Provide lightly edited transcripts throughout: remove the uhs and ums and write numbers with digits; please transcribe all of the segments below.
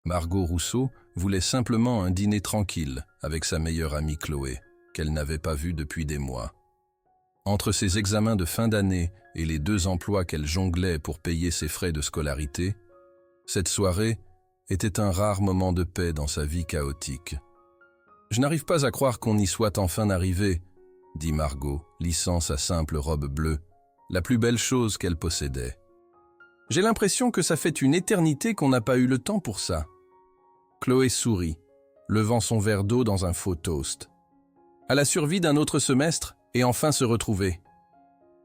Margot Rousseau voulait simplement un dîner tranquille avec sa meilleure amie Chloé, qu'elle n'avait pas vue depuis des mois. Entre ses examens de fin d'année et les 2 emplois qu'elle jonglait pour payer ses frais de scolarité, cette soirée était un rare moment de paix dans sa vie chaotique. « Je n'arrive pas à croire qu'on y soit enfin arrivé », dit Margot, lissant sa simple robe bleue, la plus belle chose qu'elle possédait. « J'ai l'impression que ça fait une éternité qu'on n'a pas eu le temps pour ça. » Chloé sourit, levant son verre d'eau dans un faux toast. À la survie d'un autre semestre et enfin se retrouver.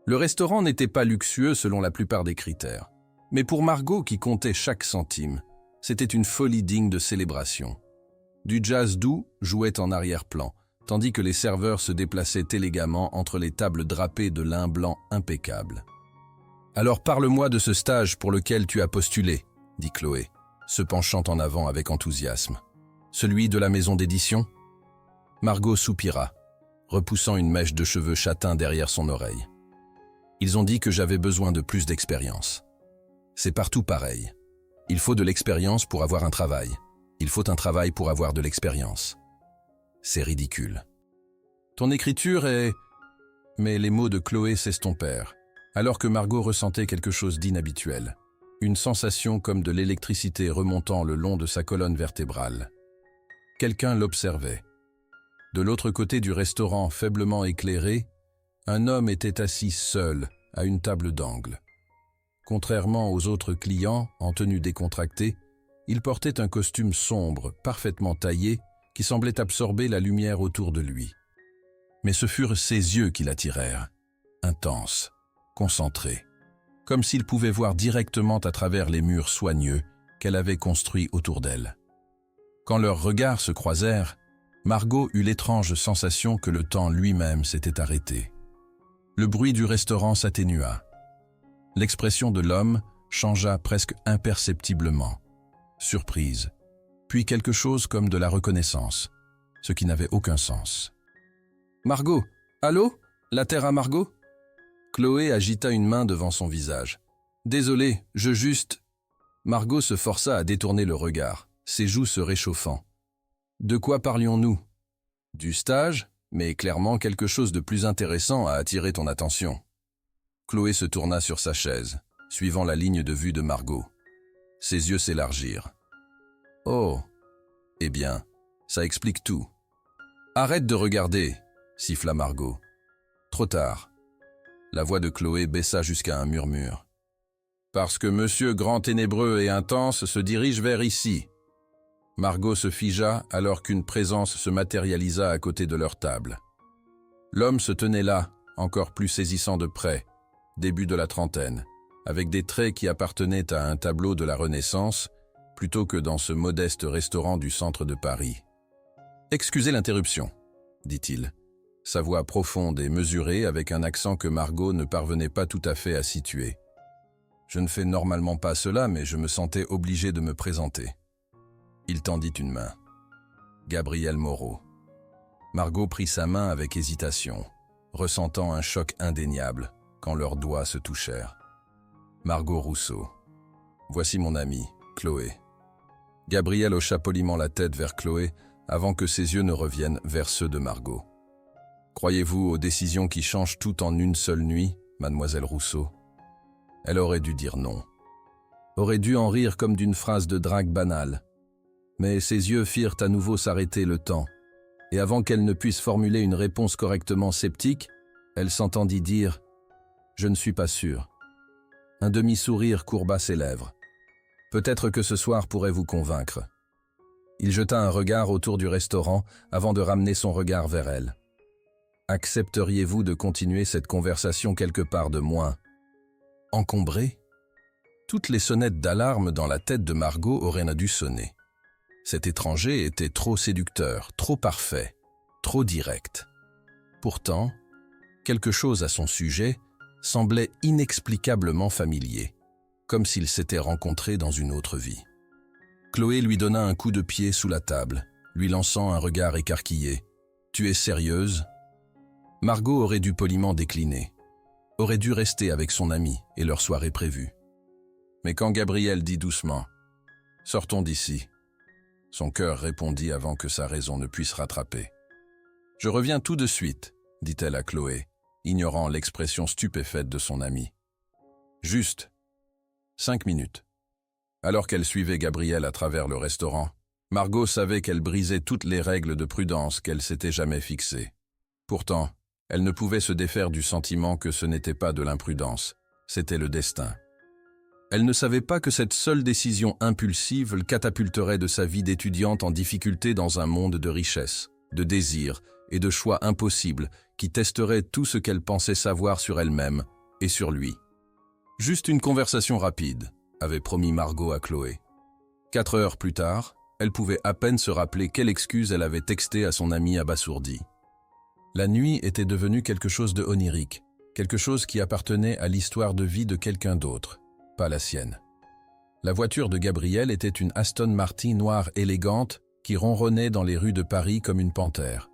Le restaurant n'était pas luxueux selon la plupart des critères. Mais pour Margot qui comptait chaque centime, c'était une folie digne de célébration. Du jazz doux jouait en arrière-plan, tandis que les serveurs se déplaçaient élégamment entre les tables drapées de lin blanc impeccable. « Alors parle-moi de ce stage pour lequel tu as postulé, » dit Chloé, se penchant en avant avec enthousiasme. « Celui de la maison d'édition » Margot soupira, repoussant une mèche de cheveux châtains derrière son oreille. « Ils ont dit que j'avais besoin de plus d'expérience. C'est partout pareil. Il faut de l'expérience pour avoir un travail. Il faut un travail pour avoir de l'expérience. C'est ridicule. Ton écriture est... » Mais les mots de Chloé s'estompèrent, alors que Margot ressentait quelque chose d'inhabituel. Une sensation comme de l'électricité remontant le long de sa colonne vertébrale. Quelqu'un l'observait. De l'autre côté du restaurant faiblement éclairé, un homme était assis seul à une table d'angle. Contrairement aux autres clients, en tenue décontractée, il portait un costume sombre, parfaitement taillé, qui semblait absorber la lumière autour de lui. Mais ce furent ses yeux qui l'attirèrent, intenses, concentrés, comme s'il pouvait voir directement à travers les murs soigneux qu'elle avait construits autour d'elle. Quand leurs regards se croisèrent, Margot eut l'étrange sensation que le temps lui-même s'était arrêté. Le bruit du restaurant s'atténua. L'expression de l'homme changea presque imperceptiblement. Surprise, puis quelque chose comme de la reconnaissance, ce qui n'avait aucun sens. « Margot, allô? La terre à Margot ?» Chloé agita une main devant son visage. « Désolé, je juste... » Margot se força à détourner le regard, ses joues se réchauffant. « De quoi parlions-nous? » « Du stage, mais clairement quelque chose de plus intéressant a attiré ton attention. » Chloé se tourna sur sa chaise, suivant la ligne de vue de Margot. Ses yeux s'élargirent. « Oh, eh bien, ça explique tout. »« Arrête de regarder » siffla Margot. Trop tard. La voix de Chloé baissa jusqu'à un murmure. « Parce que monsieur grand ténébreux et intense se dirige vers ici. » Margot se figea alors qu'une présence se matérialisa à côté de leur table. L'homme se tenait là, encore plus saisissant de près, début de la trentaine, avec des traits qui appartenaient à un tableau de la Renaissance, plutôt que dans ce modeste restaurant du centre de Paris. « Excusez l'interruption, » dit-il, sa voix profonde et mesurée avec un accent que Margot ne parvenait pas tout à fait à situer. « Je ne fais normalement pas cela, mais je me sentais obligé de me présenter. » Il tendit une main. Gabriel Moreau. Margot prit sa main avec hésitation, ressentant un choc indéniable quand leurs doigts se touchèrent. Margot Rousseau. Voici mon amie, Chloé. Gabriel hocha poliment la tête vers Chloé avant que ses yeux ne reviennent vers ceux de Margot. Croyez-vous aux décisions qui changent tout en une seule nuit, mademoiselle Rousseau? Elle aurait dû dire non. Aurait dû en rire comme d'une phrase de drague banale. Mais ses yeux firent à nouveau s'arrêter le temps, et avant qu'elle ne puisse formuler une réponse correctement sceptique, elle s'entendit dire « Je ne suis pas sûr ». Un demi-sourire courba ses lèvres. « Peut-être que ce soir pourrait vous convaincre. » Il jeta un regard autour du restaurant avant de ramener son regard vers elle. « Accepteriez-vous de continuer cette conversation quelque part de moins encombrée ?» Toutes les sonnettes d'alarme dans la tête de Margot auraient dû sonner. Cet étranger était trop séducteur, trop parfait, trop direct. Pourtant, quelque chose à son sujet semblait inexplicablement familier, comme s'ils s'étaient rencontrés dans une autre vie. Chloé lui donna un coup de pied sous la table, lui lançant un regard écarquillé. « Tu es sérieuse ?» Margot aurait dû poliment décliner, aurait dû rester avec son ami et leur soirée prévue. Mais quand Gabriel dit doucement « Sortons d'ici », Son cœur répondit avant que sa raison ne puisse rattraper. « Je reviens tout de suite, » dit-elle à Chloé, ignorant l'expression stupéfaite de son amie. Juste 5 minutes. Alors qu'elle suivait Gabriel à travers le restaurant, Margot savait qu'elle brisait toutes les règles de prudence qu'elle s'était jamais fixées. Pourtant, elle ne pouvait se défaire du sentiment que ce n'était pas de l'imprudence, c'était le destin. Elle ne savait pas que cette seule décision impulsive le catapulterait de sa vie d'étudiante en difficulté dans un monde de richesse, de désirs et de choix impossibles qui testerait tout ce qu'elle pensait savoir sur elle-même et sur lui. Juste une conversation rapide, avait promis Margot à Chloé. 4 heures plus tard, elle pouvait à peine se rappeler quelle excuse elle avait textée à son ami abasourdi. La nuit était devenue quelque chose de onirique, quelque chose qui appartenait à l'histoire de vie de quelqu'un d'autre, pas la sienne. La voiture de Gabriel était une Aston Martin noire élégante qui ronronnait dans les rues de Paris comme une panthère.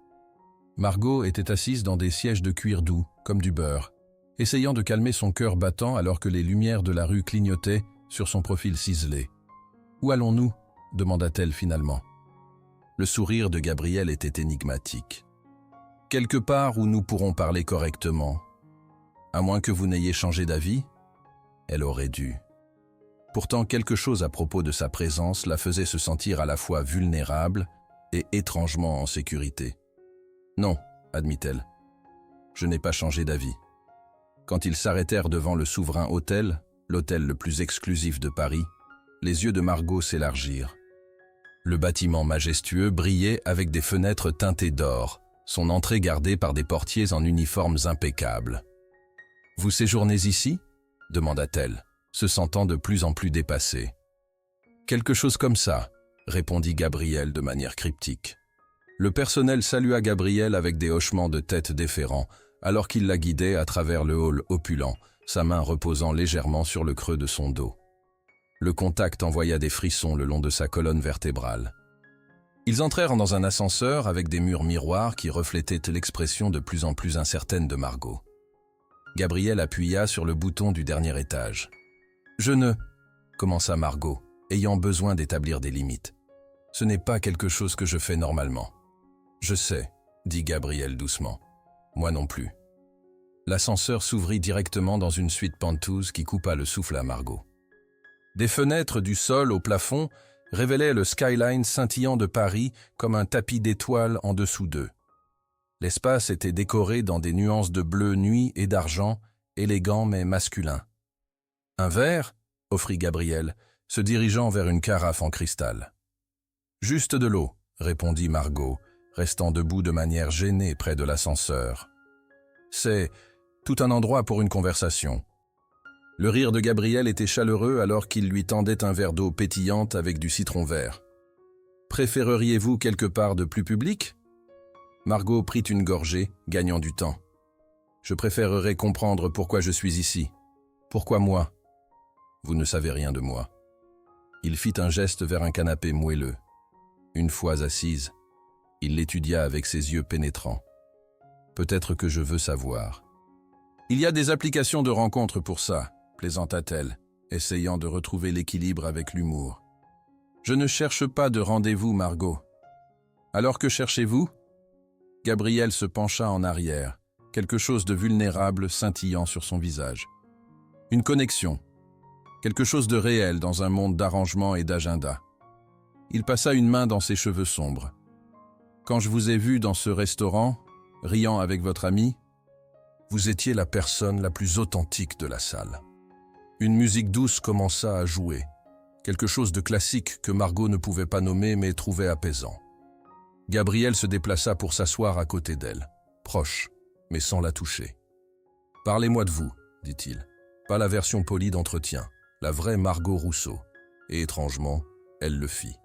Margot était assise dans des sièges de cuir doux, comme du beurre, essayant de calmer son cœur battant alors que les lumières de la rue clignotaient sur son profil ciselé. « Où allons-nous » demanda-t-elle finalement. Le sourire de Gabriel était énigmatique. « Quelque part où nous pourrons parler correctement. À moins que vous n'ayez changé d'avis ?» Elle aurait dû. Pourtant, quelque chose à propos de sa présence la faisait se sentir à la fois vulnérable et étrangement en sécurité. « Non, » admit-elle. « Je n'ai pas changé d'avis. » Quand ils s'arrêtèrent devant le Souverain Hôtel, l'hôtel le plus exclusif de Paris, les yeux de Margot s'élargirent. Le bâtiment majestueux brillait avec des fenêtres teintées d'or, son entrée gardée par des portiers en uniformes impeccables. « Vous séjournez ici ?» demanda-t-elle, se sentant de plus en plus dépassée. « Quelque chose comme ça », répondit Gabriel de manière cryptique. Le personnel salua Gabriel avec des hochements de tête déférents, alors qu'il la guidait à travers le hall opulent, sa main reposant légèrement sur le creux de son dos. Le contact envoya des frissons le long de sa colonne vertébrale. Ils entrèrent dans un ascenseur avec des murs miroirs qui reflétaient l'expression de plus en plus incertaine de Margot. Gabriel appuya sur le bouton du dernier étage. « Je ne... » commença Margot, ayant besoin d'établir des limites. « Ce n'est pas quelque chose que je fais normalement. »« Je sais, » dit Gabriel doucement. « Moi non plus. » L'ascenseur s'ouvrit directement dans une suite penteuse qui coupa le souffle à Margot. Des fenêtres du sol au plafond révélaient le skyline scintillant de Paris comme un tapis d'étoiles en dessous d'eux. L'espace était décoré dans des nuances de bleu nuit et d'argent, élégant mais masculin. « Un verre ?» offrit Gabriel, se dirigeant vers une carafe en cristal. « Juste de l'eau » répondit Margot, restant debout de manière gênée près de l'ascenseur. « C'est tout un endroit pour une conversation. » Le rire de Gabriel était chaleureux alors qu'il lui tendait un verre d'eau pétillante avec du citron vert. « Préféreriez-vous quelque part de plus public ?» Margot prit une gorgée, gagnant du temps. « Je préférerais comprendre pourquoi je suis ici. Pourquoi moi ? Vous ne savez rien de moi. » Il fit un geste vers un canapé moelleux. Une fois assise, il l'étudia avec ses yeux pénétrants. « Peut-être que je veux savoir. »« Il y a des applications de rencontres pour ça, » plaisanta-t-elle, essayant de retrouver l'équilibre avec l'humour. « Je ne cherche pas de rendez-vous, Margot. »« Alors que cherchez-vous » Gabriel se pencha en arrière, quelque chose de vulnérable scintillant sur son visage. Une connexion, quelque chose de réel dans un monde d'arrangement et d'agenda. Il passa une main dans ses cheveux sombres. « Quand je vous ai vu dans ce restaurant, riant avec votre ami, vous étiez la personne la plus authentique de la salle. » Une musique douce commença à jouer, quelque chose de classique que Margot ne pouvait pas nommer mais trouvait apaisant. Gabriel se déplaça pour s'asseoir à côté d'elle, proche, mais sans la toucher. « Parlez-moi de vous, » dit-il, pas la version polie d'entretien, la vraie Margot Rousseau. Et étrangement, elle le fit.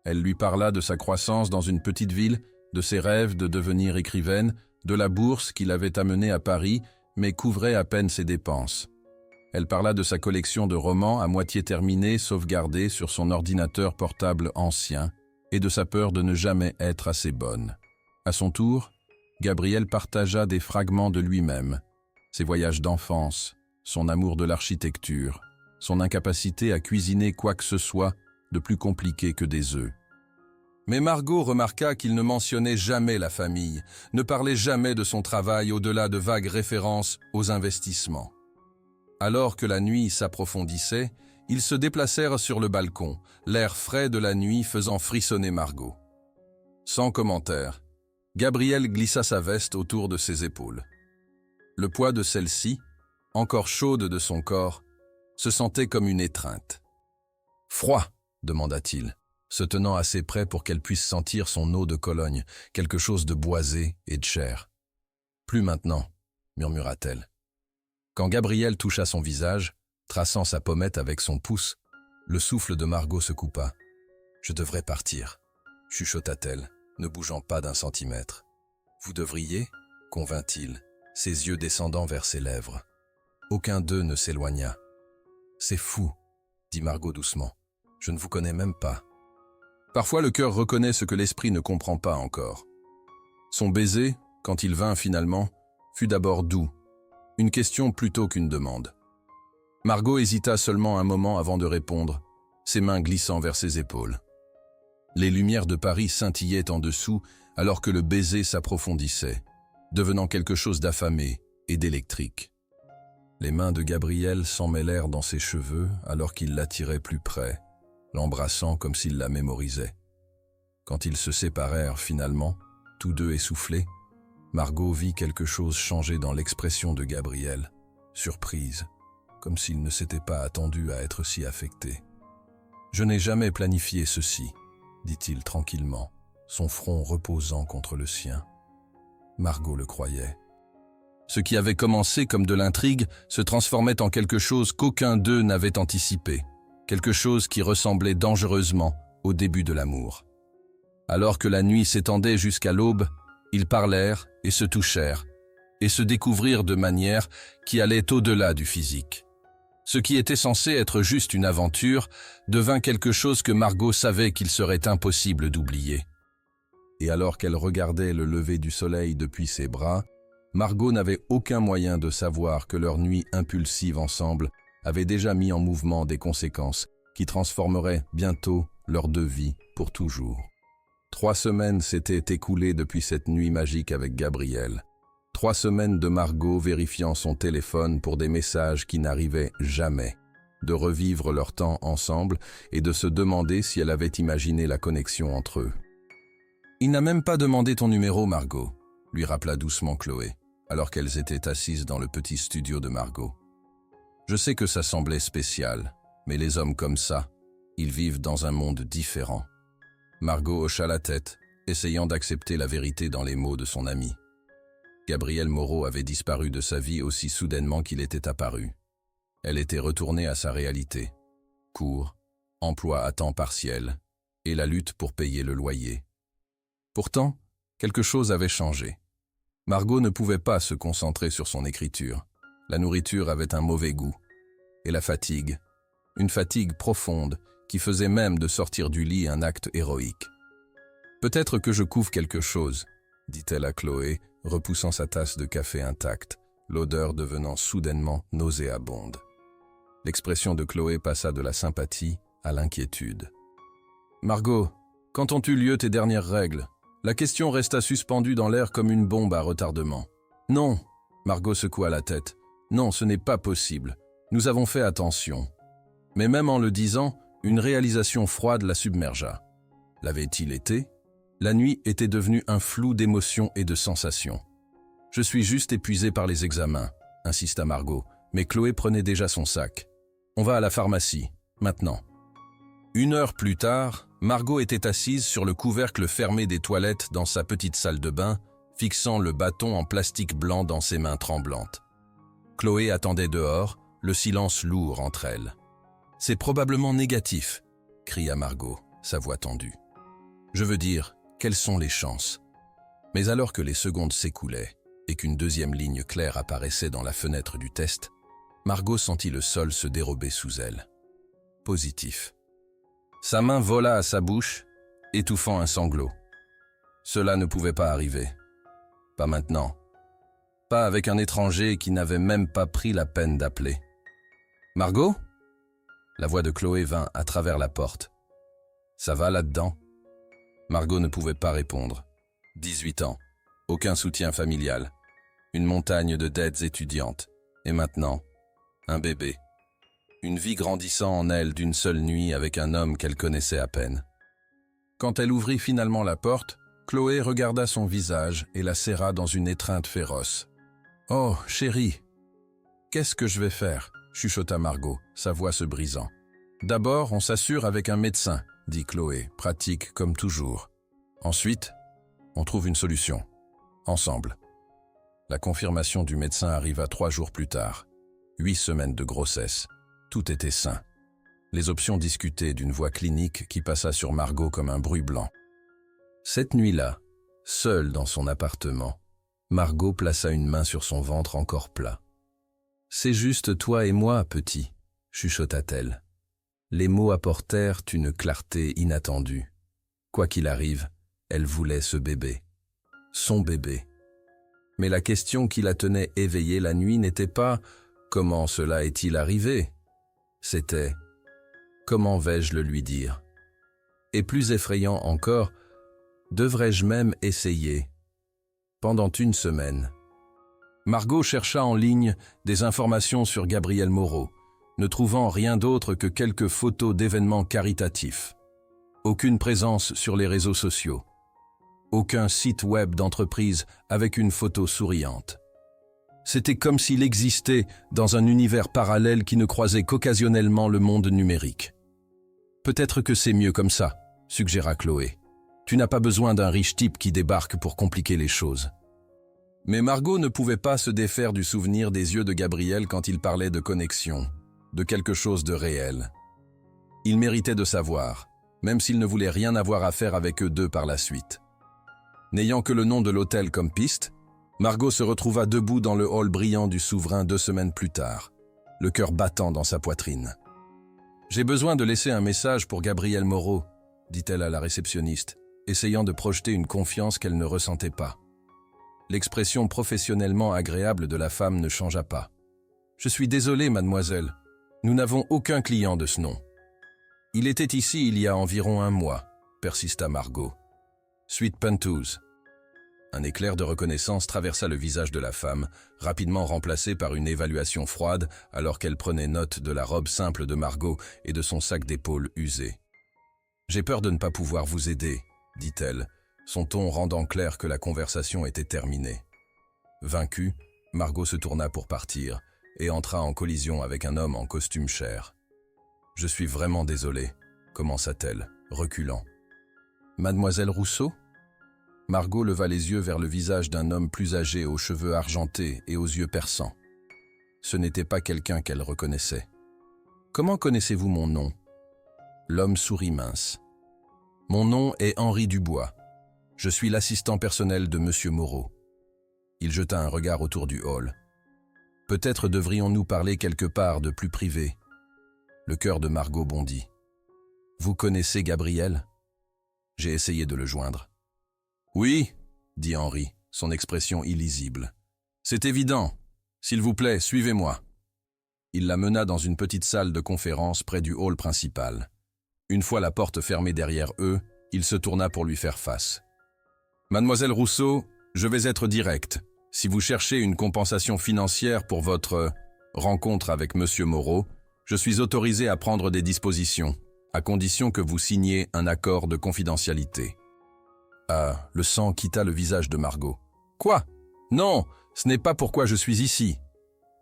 Elle lui parla de sa croissance dans une petite ville, de ses rêves de devenir écrivaine, de la bourse qui l'avait amenée à Paris, mais couvrait à peine ses dépenses. Elle parla de sa collection de romans à moitié terminés, sauvegardés sur son ordinateur portable ancien, et de sa peur de ne jamais être assez bonne. À son tour, Gabriel partagea des fragments de lui-même, ses voyages d'enfance, son amour de l'architecture, son incapacité à cuisiner quoi que ce soit de plus compliqué que des œufs. Mais Margot remarqua qu'il ne mentionnait jamais la famille, ne parlait jamais de son travail au-delà de vagues références aux investissements. Alors que la nuit s'approfondissait, ils se déplacèrent sur le balcon, l'air frais de la nuit faisant frissonner Margot. Sans commentaire, Gabrielle glissa sa veste autour de ses épaules. Le poids de celle-ci, encore chaude de son corps, se sentait comme une étreinte. « Froid ?» demanda-t-il, se tenant assez près pour qu'elle puisse sentir son eau de Cologne, quelque chose de boisé et de chair. « Plus maintenant » murmura-t-elle. Quand Gabrielle toucha son visage, traçant sa pommette avec son pouce, le souffle de Margot se coupa. « Je devrais partir » chuchota-t-elle, ne bougeant pas d'un centimètre. « Vous devriez » convint-il, ses yeux descendant vers ses lèvres. Aucun d'eux ne s'éloigna. « C'est fou » dit Margot doucement. « Je ne vous connais même pas. » Parfois le cœur reconnaît ce que l'esprit ne comprend pas encore. Son baiser, quand il vint finalement, fut d'abord doux, une question plutôt qu'une demande. Margot hésita seulement un moment avant de répondre, ses mains glissant vers ses épaules. Les lumières de Paris scintillaient en dessous alors que le baiser s'approfondissait, devenant quelque chose d'affamé et d'électrique. Les mains de Gabrielle s'emmêlèrent dans ses cheveux alors qu'il l'attirait plus près, l'embrassant comme s'il la mémorisait. Quand ils se séparèrent finalement, tous deux essoufflés, Margot vit quelque chose changer dans l'expression de Gabrielle, surprise, comme s'il ne s'était pas attendu à être si affecté. « Je n'ai jamais planifié ceci », dit-il tranquillement, son front reposant contre le sien. Margot le croyait. Ce qui avait commencé comme de l'intrigue se transformait en quelque chose qu'aucun d'eux n'avait anticipé, quelque chose qui ressemblait dangereusement au début de l'amour. Alors que la nuit s'étendait jusqu'à l'aube, ils parlèrent et se touchèrent, et se découvrirent de manière qui allait au-delà du physique. Ce qui était censé être juste une aventure devint quelque chose que Margot savait qu'il serait impossible d'oublier. Et alors qu'elle regardait le lever du soleil depuis ses bras, Margot n'avait aucun moyen de savoir que leur nuit impulsive ensemble avait déjà mis en mouvement des conséquences qui transformeraient bientôt leurs deux vies pour toujours. 3 semaines s'étaient écoulées depuis cette nuit magique avec Gabrielle. 3 semaines de Margot vérifiant son téléphone pour des messages qui n'arrivaient jamais, de revivre leur temps ensemble et de se demander si elle avait imaginé la connexion entre eux. « Il n'a même pas demandé ton numéro, Margot », lui rappela doucement Chloé, alors qu'elles étaient assises dans le petit studio de Margot. « Je sais que ça semblait spécial, mais les hommes comme ça, ils vivent dans un monde différent. » Margot hocha la tête, essayant d'accepter la vérité dans les mots de son amie. Gabrielle Moreau avait disparu de sa vie aussi soudainement qu'il était apparu. Elle était retournée à sa réalité. Cours, emploi à temps partiel, et la lutte pour payer le loyer. Pourtant, quelque chose avait changé. Margot ne pouvait pas se concentrer sur son écriture. La nourriture avait un mauvais goût. Et la fatigue, une fatigue profonde qui faisait même de sortir du lit un acte héroïque. « Peut-être que je couvre quelque chose », dit-elle à Chloé, repoussant sa tasse de café intacte, l'odeur devenant soudainement nauséabonde. L'expression de Chloé passa de la sympathie à l'inquiétude. « Margot, quand ont eu lieu tes dernières règles ? » La question resta suspendue dans l'air comme une bombe à retardement. « Non !» Margot secoua la tête. « Non, ce n'est pas possible. Nous avons fait attention. » Mais même en le disant, une réalisation froide la submergea. L'avait-il été ? La nuit était devenue un flou d'émotions et de sensations. « Je suis juste épuisée par les examens », insista Margot, mais Chloé prenait déjà son sac. « On va à la pharmacie, maintenant. » 1 heure plus tard, Margot était assise sur le couvercle fermé des toilettes dans sa petite salle de bain, fixant le bâton en plastique blanc dans ses mains tremblantes. Chloé attendait dehors, le silence lourd entre elles. « C'est probablement négatif », cria Margot, sa voix tendue. « Je veux dire, quelles sont les chances ?» Mais alors que les secondes s'écoulaient et qu'une deuxième ligne claire apparaissait dans la fenêtre du test, Margot sentit le sol se dérober sous elle. Positif. Sa main vola à sa bouche, étouffant un sanglot. Cela ne pouvait pas arriver. Pas maintenant. Pas avec un étranger qui n'avait même pas pris la peine d'appeler. « Margot ?» La voix de Chloé vint à travers la porte. « Ça va là-dedans ?» Margot ne pouvait pas répondre. 18 ans, aucun soutien familial, une montagne de dettes étudiantes, et maintenant, un bébé. Une vie grandissant en elle d'une seule nuit avec un homme qu'elle connaissait à peine. Quand elle ouvrit finalement la porte, Chloé regarda son visage et la serra dans une étreinte féroce. « Oh, chérie, qu'est-ce que je vais faire ?» chuchota Margot, sa voix se brisant. « D'abord, on s'assure avec un médecin, » dit Chloé, pratique comme toujours. « Ensuite, on trouve une solution. Ensemble. » La confirmation du médecin arriva 3 jours plus tard. 8 semaines de grossesse. Tout était sain. Les options discutées d'une voix clinique qui passa sur Margot comme un bruit blanc. Cette nuit-là, seule dans son appartement, Margot plaça une main sur son ventre encore plat. « C'est juste toi et moi, petit », chuchota-t-elle. Les mots apportèrent une clarté inattendue. Quoi qu'il arrive, elle voulait ce bébé. Son bébé. Mais la question qui la tenait éveillée la nuit n'était pas « Comment cela est-il arrivé ?» C'était « Comment vais-je le lui dire ?» Et plus effrayant encore, devrais-je même essayer? Pendant 1 semaine. Margot chercha en ligne des informations sur Gabriel Moreau, ne trouvant rien d'autre que quelques photos d'événements caritatifs. Aucune présence sur les réseaux sociaux. Aucun site web d'entreprise avec une photo souriante. C'était comme s'il existait dans un univers parallèle qui ne croisait qu'occasionnellement le monde numérique. « Peut-être que c'est mieux comme ça », suggéra Chloé. « Tu n'as pas besoin d'un riche type qui débarque pour compliquer les choses. » Mais Margot ne pouvait pas se défaire du souvenir des yeux de Gabriel quand il parlait de connexion, de quelque chose de réel. Il méritait de savoir, même s'il ne voulait rien avoir à faire avec eux deux par la suite. N'ayant que le nom de l'hôtel comme piste, Margot se retrouva debout dans le hall brillant du souverain 2 semaines plus tard, le cœur battant dans sa poitrine. « J'ai besoin de laisser un message pour Gabriel Moreau », dit-elle à la réceptionniste, essayant de projeter une confiance qu'elle ne ressentait pas. L'expression professionnellement agréable de la femme ne changea pas. « Je suis désolée, mademoiselle, nous n'avons aucun client de ce nom. »« Il était ici il y a environ 1 mois, » persista Margot. « Suite Pentouse. » Un éclair de reconnaissance traversa le visage de la femme, rapidement remplacé par une évaluation froide alors qu'elle prenait note de la robe simple de Margot et de son sac d'épaule usé. « J'ai peur de ne pas pouvoir vous aider, » dit-elle, son ton rendant clair que la conversation était terminée. Vaincue, Margot se tourna pour partir et entra en collision avec un homme en costume chair. « Je suis vraiment désolée, » commença-t-elle, reculant. « Mademoiselle Rousseau ?» Margot leva les yeux vers le visage d'un homme plus âgé aux cheveux argentés et aux yeux perçants. Ce n'était pas quelqu'un qu'elle reconnaissait. « Comment connaissez-vous mon nom ?» L'homme sourit mince. « Mon nom est Henri Dubois. Je suis l'assistant personnel de Monsieur Moreau. » Il jeta un regard autour du hall. « Peut-être devrions-nous parler quelque part de plus privé. » Le cœur de Margot bondit. « Vous connaissez Gabriel ?» J'ai essayé de le joindre. « Oui, » dit Henri, son expression illisible. « C'est évident. S'il vous plaît, suivez-moi. » Il la mena dans une petite salle de conférence près du hall principal. Une fois la porte fermée derrière eux, il se tourna pour lui faire face. « Mademoiselle Rousseau, je vais être direct. Si vous cherchez une compensation financière pour votre rencontre avec Monsieur Moreau, je suis autorisé à prendre des dispositions, à condition que vous signiez un accord de confidentialité. » Ah, le sang quitta le visage de Margot. « Quoi? Non, ce n'est pas pourquoi je suis ici. »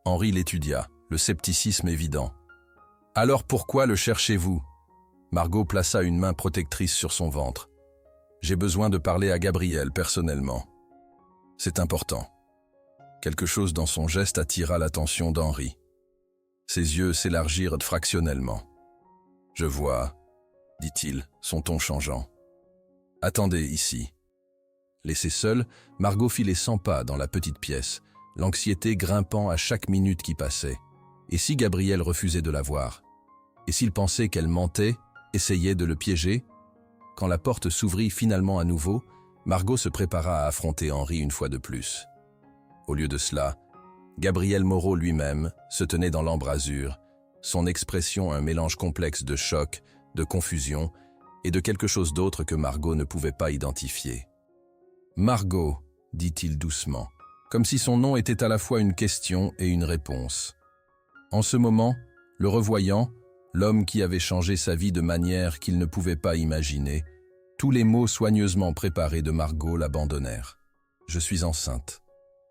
Henri l'étudia, le scepticisme évident. « Alors pourquoi le cherchez-vous » Margot plaça une main protectrice sur son ventre. « J'ai besoin de parler à Gabriel personnellement. C'est important. » Quelque chose dans son geste attira l'attention d'Henri. Ses yeux s'élargirent fractionnellement. « Je vois, » dit-il, son ton changeant. « Attendez ici. » Laissée seule, Margot fit les 100 pas dans la petite pièce, l'anxiété grimpant à chaque minute qui passait. Et si Gabriel refusait de la voir? Et s'il pensait qu'elle mentait, essayait de le piéger? Quand la porte s'ouvrit finalement à nouveau, Margot se prépara à affronter Henri une fois de plus. Au lieu de cela, Gabriel Moreau lui-même se tenait dans l'embrasure, son expression un mélange complexe de choc, de confusion et de quelque chose d'autre que Margot ne pouvait pas identifier. « Margot », dit-il doucement, comme si son nom était à la fois une question et une réponse. En ce moment, le revoyant, l'homme qui avait changé sa vie de manière qu'il ne pouvait pas imaginer, tous les mots soigneusement préparés de Margot l'abandonnèrent. « Je suis enceinte »,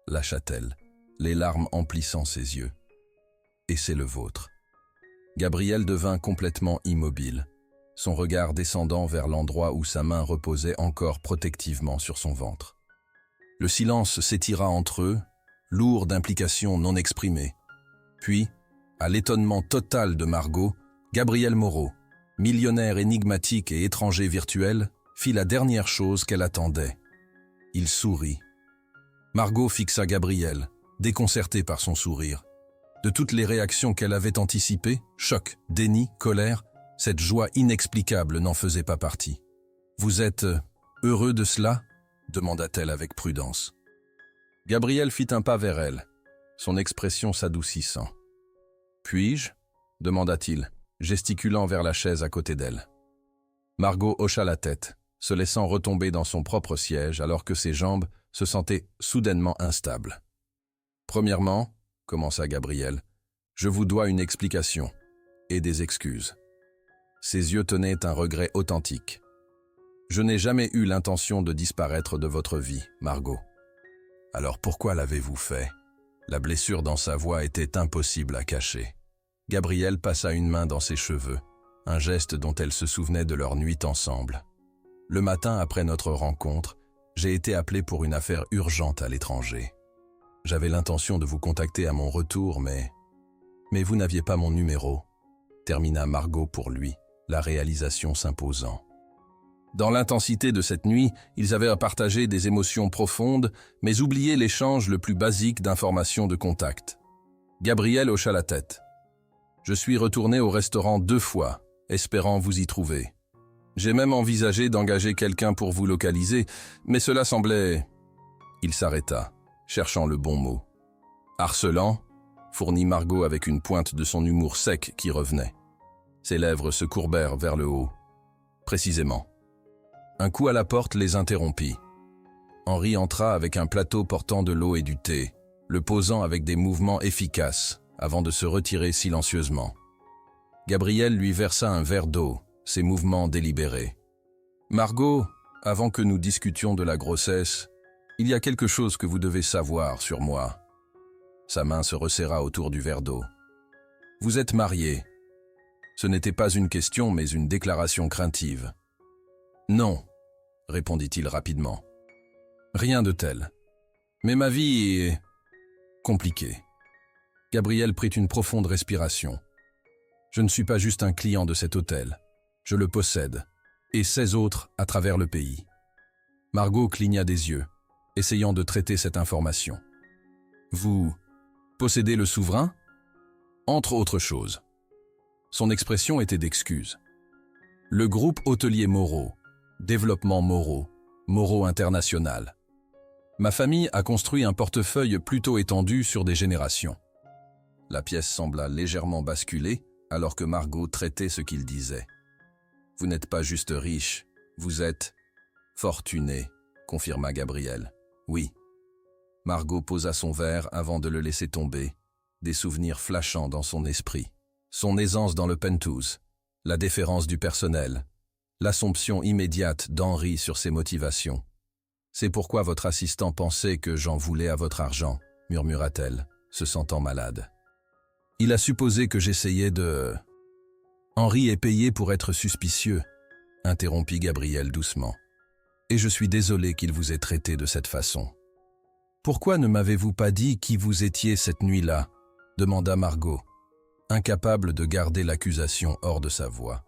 lâcha-t-elle, les larmes emplissant ses yeux. « Et c'est le vôtre. » Gabriel devint complètement immobile, son regard descendant vers l'endroit où sa main reposait encore protectivement sur son ventre. Le silence s'étira entre eux, lourd d'implications non exprimées. Puis, à l'étonnement total de Margot, Gabriel Moreau, millionnaire énigmatique et étranger virtuel, fit la dernière chose qu'elle attendait. Il sourit. Margot fixa Gabriel, déconcertée par son sourire. De toutes les réactions qu'elle avait anticipées, choc, déni, colère, cette joie inexplicable n'en faisait pas partie. « Vous êtes heureux de cela ?» demanda-t-elle avec prudence. Gabriel fit un pas vers elle, son expression s'adoucissant. « Puis-je » demanda-t-il, gesticulant vers la chaise à côté d'elle. Margot hocha la tête, se laissant retomber dans son propre siège alors que ses jambes se sentaient soudainement instables. « Premièrement, » commença Gabriel, « je vous dois une explication et des excuses. » Ses yeux tenaient un regret authentique. « Je n'ai jamais eu l'intention de disparaître de votre vie, Margot. » « Alors pourquoi l'avez-vous fait ?» La blessure dans sa voix était impossible à cacher. Gabriel passa une main dans ses cheveux, un geste dont elle se souvenait de leur nuit ensemble. « Le matin après notre rencontre, j'ai été appelé pour une affaire urgente à l'étranger. J'avais l'intention de vous contacter à mon retour, mais vous n'aviez pas mon numéro, » termina Margot pour lui, la réalisation s'imposant. Dans l'intensité de cette nuit, ils avaient à partager des émotions profondes, mais oublié l'échange le plus basique d'informations de contact. Gabriel hocha la tête. « Je suis retourné au restaurant 2 fois, espérant vous y trouver. J'ai même envisagé d'engager quelqu'un pour vous localiser, mais cela semblait... » Il s'arrêta, cherchant le bon mot. « Harcelant » fournit Margot avec une pointe de son humour sec qui revenait. Ses lèvres se courbèrent vers le haut. « Précisément. » Un coup à la porte les interrompit. Henri entra avec un plateau portant de l'eau et du thé, le posant avec des mouvements efficaces, avant de se retirer silencieusement. Gabriel lui versa un verre d'eau, ses mouvements délibérés. « Margot, avant que nous discutions de la grossesse, il y a quelque chose que vous devez savoir sur moi. » Sa main se resserra autour du verre d'eau. « Vous êtes marié. » Ce n'était pas une question, mais une déclaration craintive. « Non. » répondit-il rapidement. « Rien de tel. Mais ma vie est... compliquée. » Gabriel prit une profonde respiration. « Je ne suis pas juste un client de cet hôtel. Je le possède, et 16 autres à travers le pays. » Margot cligna des yeux, essayant de traiter cette information. « Vous possédez le souverain ?» Entre autres choses. Son expression était d'excuse. « Le groupe hôtelier Moreau. Développement Moreau, Moreau International. Ma famille a construit un portefeuille plutôt étendu sur des générations. » La pièce sembla légèrement basculer alors que Margot traitait ce qu'il disait. « Vous n'êtes pas juste riche, vous êtes fortuné, » confirma Gabriel. « Oui. » Margot posa son verre avant de le laisser tomber, des souvenirs flashant dans son esprit. Son aisance dans le penthouse, la déférence du personnel, l'assomption immédiate d'Henri sur ses motivations. « C'est pourquoi votre assistant pensait que j'en voulais à votre argent, » murmura-t-elle, se sentant malade. « Il a supposé que j'essayais de... » « Henri est payé pour être suspicieux, » interrompit Gabriel doucement. « Et je suis désolé qu'il vous ait traité de cette façon. »« Pourquoi ne m'avez-vous pas dit qui vous étiez cette nuit-là » demanda Margot, incapable de garder l'accusation hors de sa voix.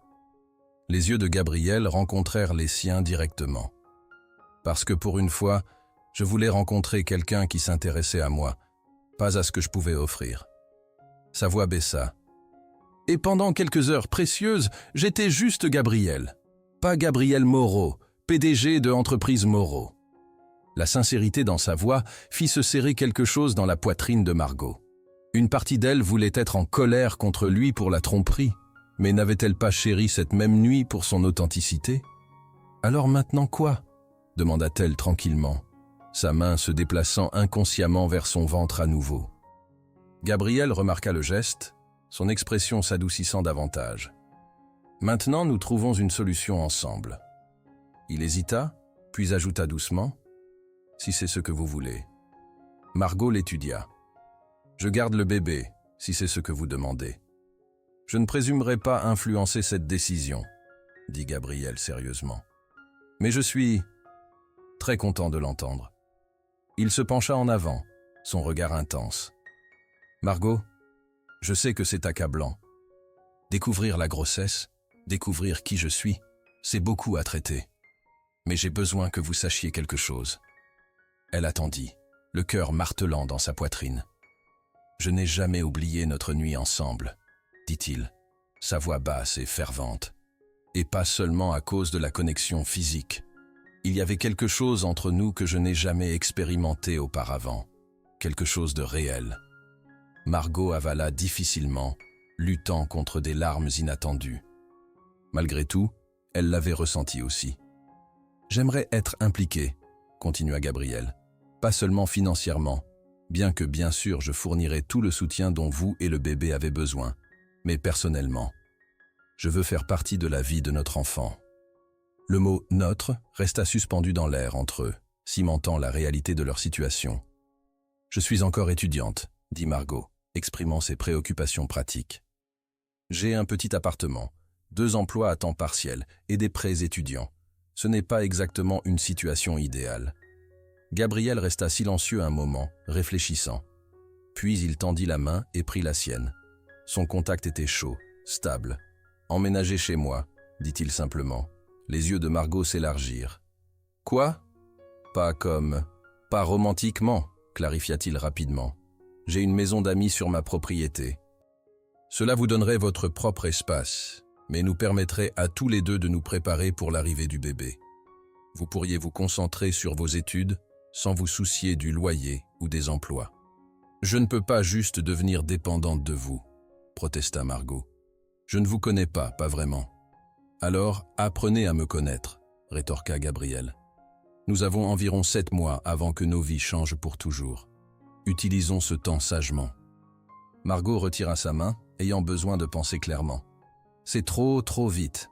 Les yeux de Gabriel rencontrèrent les siens directement. « Parce que pour une fois, je voulais rencontrer quelqu'un qui s'intéressait à moi, pas à ce que je pouvais offrir. » Sa voix baissa. « Et pendant quelques heures précieuses, j'étais juste Gabriel, pas Gabriel Moreau, PDG de Entreprise Moreau. » La sincérité dans sa voix fit se serrer quelque chose dans la poitrine de Margot. Une partie d'elle voulait être en colère contre lui pour la tromperie, Mais n'avait-elle pas chéri cette même nuit pour son authenticité? Alors maintenant quoi? Demanda-t-elle tranquillement, sa main se déplaçant inconsciemment vers son ventre à nouveau. Gabriel remarqua le geste, son expression s'adoucissant davantage. Maintenant, nous trouvons une solution ensemble. Il hésita, puis ajouta doucement, « Si c'est ce que vous voulez. » Margot l'étudia. « Je garde le bébé, si c'est ce que vous demandez. » « Je ne présumerai pas influencer cette décision, » dit Gabriel sérieusement. « Mais je suis très content de l'entendre. » Il se pencha en avant, son regard intense. « Margot, je sais que c'est accablant. Découvrir la grossesse, découvrir qui je suis, c'est beaucoup à traiter. Mais j'ai besoin que vous sachiez quelque chose. » Elle attendit, le cœur martelant dans sa poitrine. « Je n'ai jamais oublié notre nuit ensemble, » dit-il, sa voix basse et fervente. Et pas seulement à cause de la connexion physique. Il y avait quelque chose entre nous que je n'ai jamais expérimenté auparavant, quelque chose de réel. Margot avala difficilement, luttant contre des larmes inattendues. Malgré tout, elle l'avait ressenti aussi. « J'aimerais être impliqué, » continua Gabriel, « pas seulement financièrement, bien que bien sûr je fournirai tout le soutien dont vous et le bébé avez besoin. Mais personnellement, je veux faire partie de la vie de notre enfant. » Le mot « notre » resta suspendu dans l'air entre eux, cimentant la réalité de leur situation. « Je suis encore étudiante, » dit Margot, exprimant ses préoccupations pratiques. « J'ai un petit appartement, 2 emplois à temps partiel et des prêts étudiants. Ce n'est pas exactement une situation idéale. » Gabriel resta silencieux un moment, réfléchissant. Puis il tendit la main et prit la sienne. Son contact était chaud, stable. « Emménager chez moi, » dit-il simplement. Les yeux de Margot s'élargirent. « Quoi ? Pas comme... Pas romantiquement, » clarifia-t-il rapidement. « J'ai une maison d'amis sur ma propriété. Cela vous donnerait votre propre espace, mais nous permettrait à tous les deux de nous préparer pour l'arrivée du bébé. Vous pourriez vous concentrer sur vos études sans vous soucier du loyer ou des emplois. Je ne peux pas juste devenir dépendante de vous, » protesta Margot. « Je ne vous connais pas vraiment. » « Alors, apprenez à me connaître, » rétorqua Gabriel. « Nous avons environ 7 mois avant que nos vies changent pour toujours. Utilisons ce temps sagement. » Margot retira sa main, ayant besoin de penser clairement. « C'est trop vite. »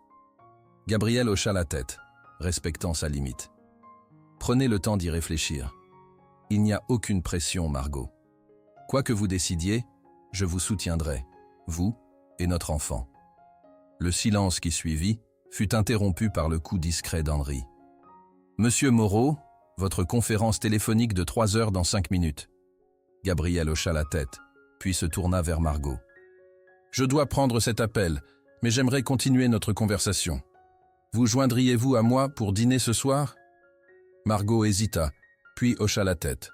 Gabriel hocha la tête, respectant sa limite. « Prenez le temps d'y réfléchir. Il n'y a aucune pression, Margot. Quoi que vous décidiez, je vous soutiendrai, vous et notre enfant. » Le silence qui suivit fut interrompu par le coup discret d'Henri. « Monsieur Moreau, votre conférence téléphonique de 3 heures dans 5 minutes. » Gabriel hocha la tête, puis se tourna vers Margot. « Je dois prendre cet appel, mais j'aimerais continuer notre conversation. Vous joindriez-vous à moi pour dîner ce soir ?» Margot hésita, puis hocha la tête.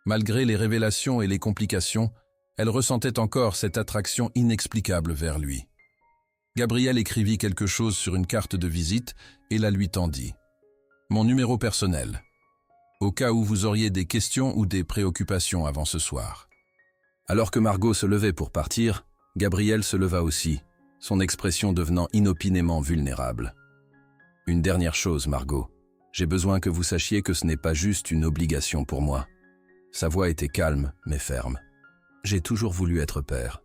Malgré les révélations et les complications, elle ressentait encore cette attraction inexplicable vers lui. Gabriel écrivit quelque chose sur une carte de visite et la lui tendit. « Mon numéro personnel, au cas où vous auriez des questions ou des préoccupations avant ce soir. » Alors que Margot se levait pour partir, Gabriel se leva aussi, son expression devenant inopinément vulnérable. « Une dernière chose, Margot. J'ai besoin que vous sachiez que ce n'est pas juste une obligation pour moi. » Sa voix était calme, mais ferme. « J'ai toujours voulu être père.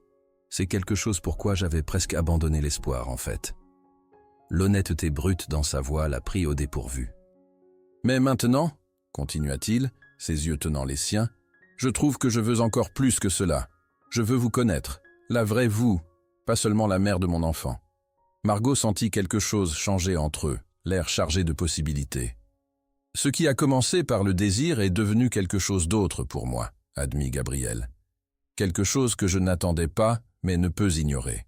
C'est quelque chose pourquoi j'avais presque abandonné l'espoir, en fait. » L'honnêteté brute dans sa voix la prit au dépourvu. « Mais maintenant, » continua-t-il, ses yeux tenant les siens, « je trouve que je veux encore plus que cela. Je veux vous connaître, la vraie vous, pas seulement la mère de mon enfant. » Margot sentit quelque chose changer entre eux, l'air chargé de possibilités. « Ce qui a commencé par le désir est devenu quelque chose d'autre pour moi, » admit Gabriel. « Quelque chose que je n'attendais pas, mais ne peux ignorer. »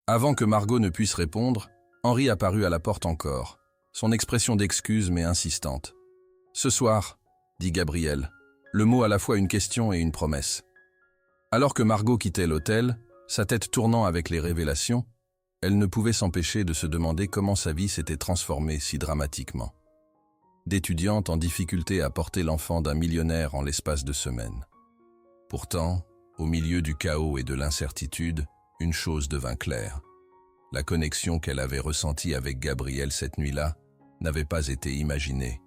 Avant que Margot ne puisse répondre, Henri apparut à la porte encore, son expression d'excuse mais insistante. « Ce soir, » dit Gabriel, le mot à la fois une question et une promesse. Alors que Margot quittait l'hôtel, sa tête tournant avec les révélations, elle ne pouvait s'empêcher de se demander comment sa vie s'était transformée si dramatiquement. D'étudiante en difficulté à porter l'enfant d'un millionnaire en l'espace de semaines. Pourtant, au milieu du chaos et de l'incertitude, une chose devint claire. La connexion qu'elle avait ressentie avec Gabriel cette nuit-là n'avait pas été imaginée.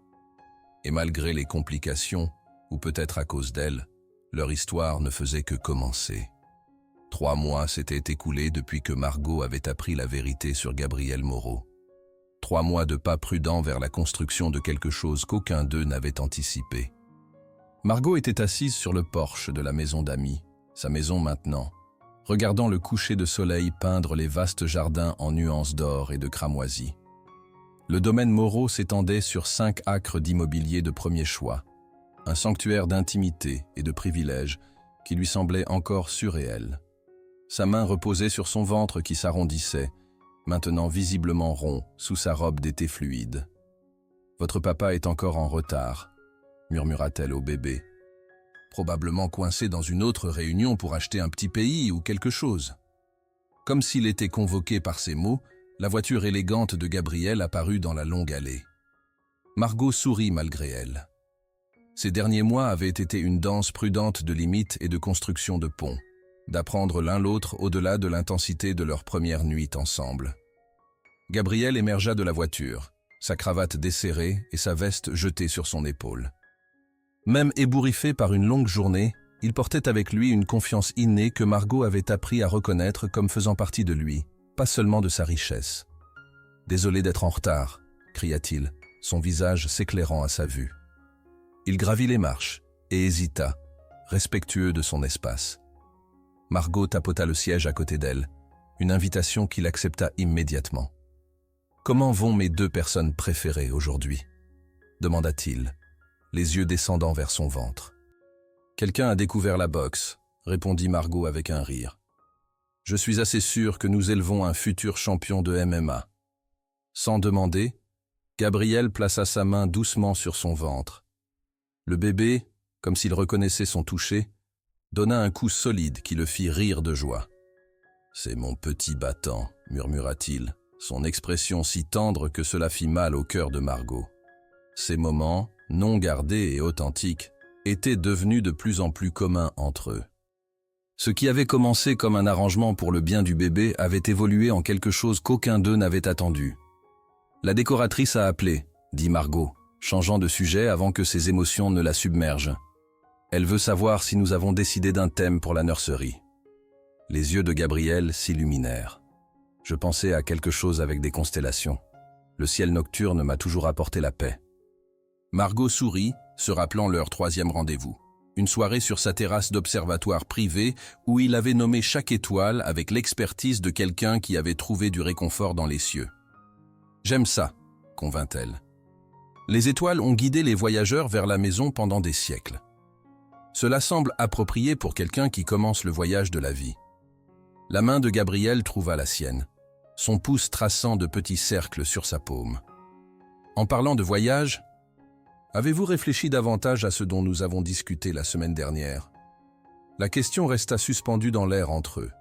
Et malgré les complications, ou peut-être à cause d'elle, leur histoire ne faisait que commencer. 3 mois s'étaient écoulés depuis que Margot avait appris la vérité sur Gabriel Moreau. 3 mois de pas prudents vers la construction de quelque chose qu'aucun d'eux n'avait anticipé. Margot était assise sur le porche de la maison d'amis, sa maison maintenant, regardant le coucher de soleil peindre les vastes jardins en nuances d'or et de cramoisi. Le domaine Moreau s'étendait sur 5 acres d'immobilier de premier choix, un sanctuaire d'intimité et de privilèges qui lui semblait encore surréel. Sa main reposait sur son ventre qui s'arrondissait, maintenant visiblement rond sous sa robe d'été fluide. « Votre papa est encore en retard », murmura-t-elle au bébé. « Probablement coincé dans une autre réunion pour acheter un petit pays ou quelque chose. » Comme s'il était convoqué par ces mots, la voiture élégante de Gabriel apparut dans la longue allée. Margot sourit malgré elle. Ces derniers mois avaient été une danse prudente de limites et de construction de ponts, d'apprendre l'un l'autre au-delà de l'intensité de leur première nuit ensemble. Gabriel émergea de la voiture, sa cravate desserrée et sa veste jetée sur son épaule. Même ébouriffé par une longue journée, il portait avec lui une confiance innée que Margot avait appris à reconnaître comme faisant partie de lui, pas seulement de sa richesse. « Désolé d'être en retard », cria-t-il, son visage s'éclairant à sa vue. Il gravit les marches et hésita, respectueux de son espace. Margot tapota le siège à côté d'elle, une invitation qu'il accepta immédiatement. « Comment vont mes 2 personnes préférées aujourd'hui » demanda-t-il, les yeux descendant vers son ventre. « Quelqu'un a découvert la boxe » répondit Margot avec un rire. « Je suis assez sûr que nous élevons un futur champion de MMA. » Sans demander, Gabriel plaça sa main doucement sur son ventre. Le bébé, comme s'il reconnaissait son toucher, donna un coup solide qui le fit rire de joie. « C'est mon petit battant » murmura-t-il, son expression si tendre que cela fit mal au cœur de Margot. Ces moments, non gardés et authentiques, étaient devenus de plus en plus communs entre eux. Ce qui avait commencé comme un arrangement pour le bien du bébé avait évolué en quelque chose qu'aucun d'eux n'avait attendu. « La décoratrice a appelé », dit Margot, changeant de sujet avant que ses émotions ne la submergent. « Elle veut savoir si nous avons décidé d'un thème pour la nurserie. » Les yeux de Gabriel s'illuminèrent. Je pensais à quelque chose avec des constellations. Le ciel nocturne m'a toujours apporté la paix. Margot sourit, se rappelant leur 3e rendez-vous. Une soirée sur sa terrasse d'observatoire privé où il avait nommé chaque étoile avec l'expertise de quelqu'un qui avait trouvé du réconfort dans les cieux. « J'aime ça », convint-elle. Les étoiles ont guidé les voyageurs vers la maison pendant des siècles. Cela semble approprié pour quelqu'un qui commence le voyage de la vie. La main de Gabriel trouva la sienne, son pouce traçant de petits cercles sur sa paume. En parlant de voyage, avez-vous réfléchi davantage à ce dont nous avons discuté la semaine dernière? La question resta suspendue dans l'air entre eux.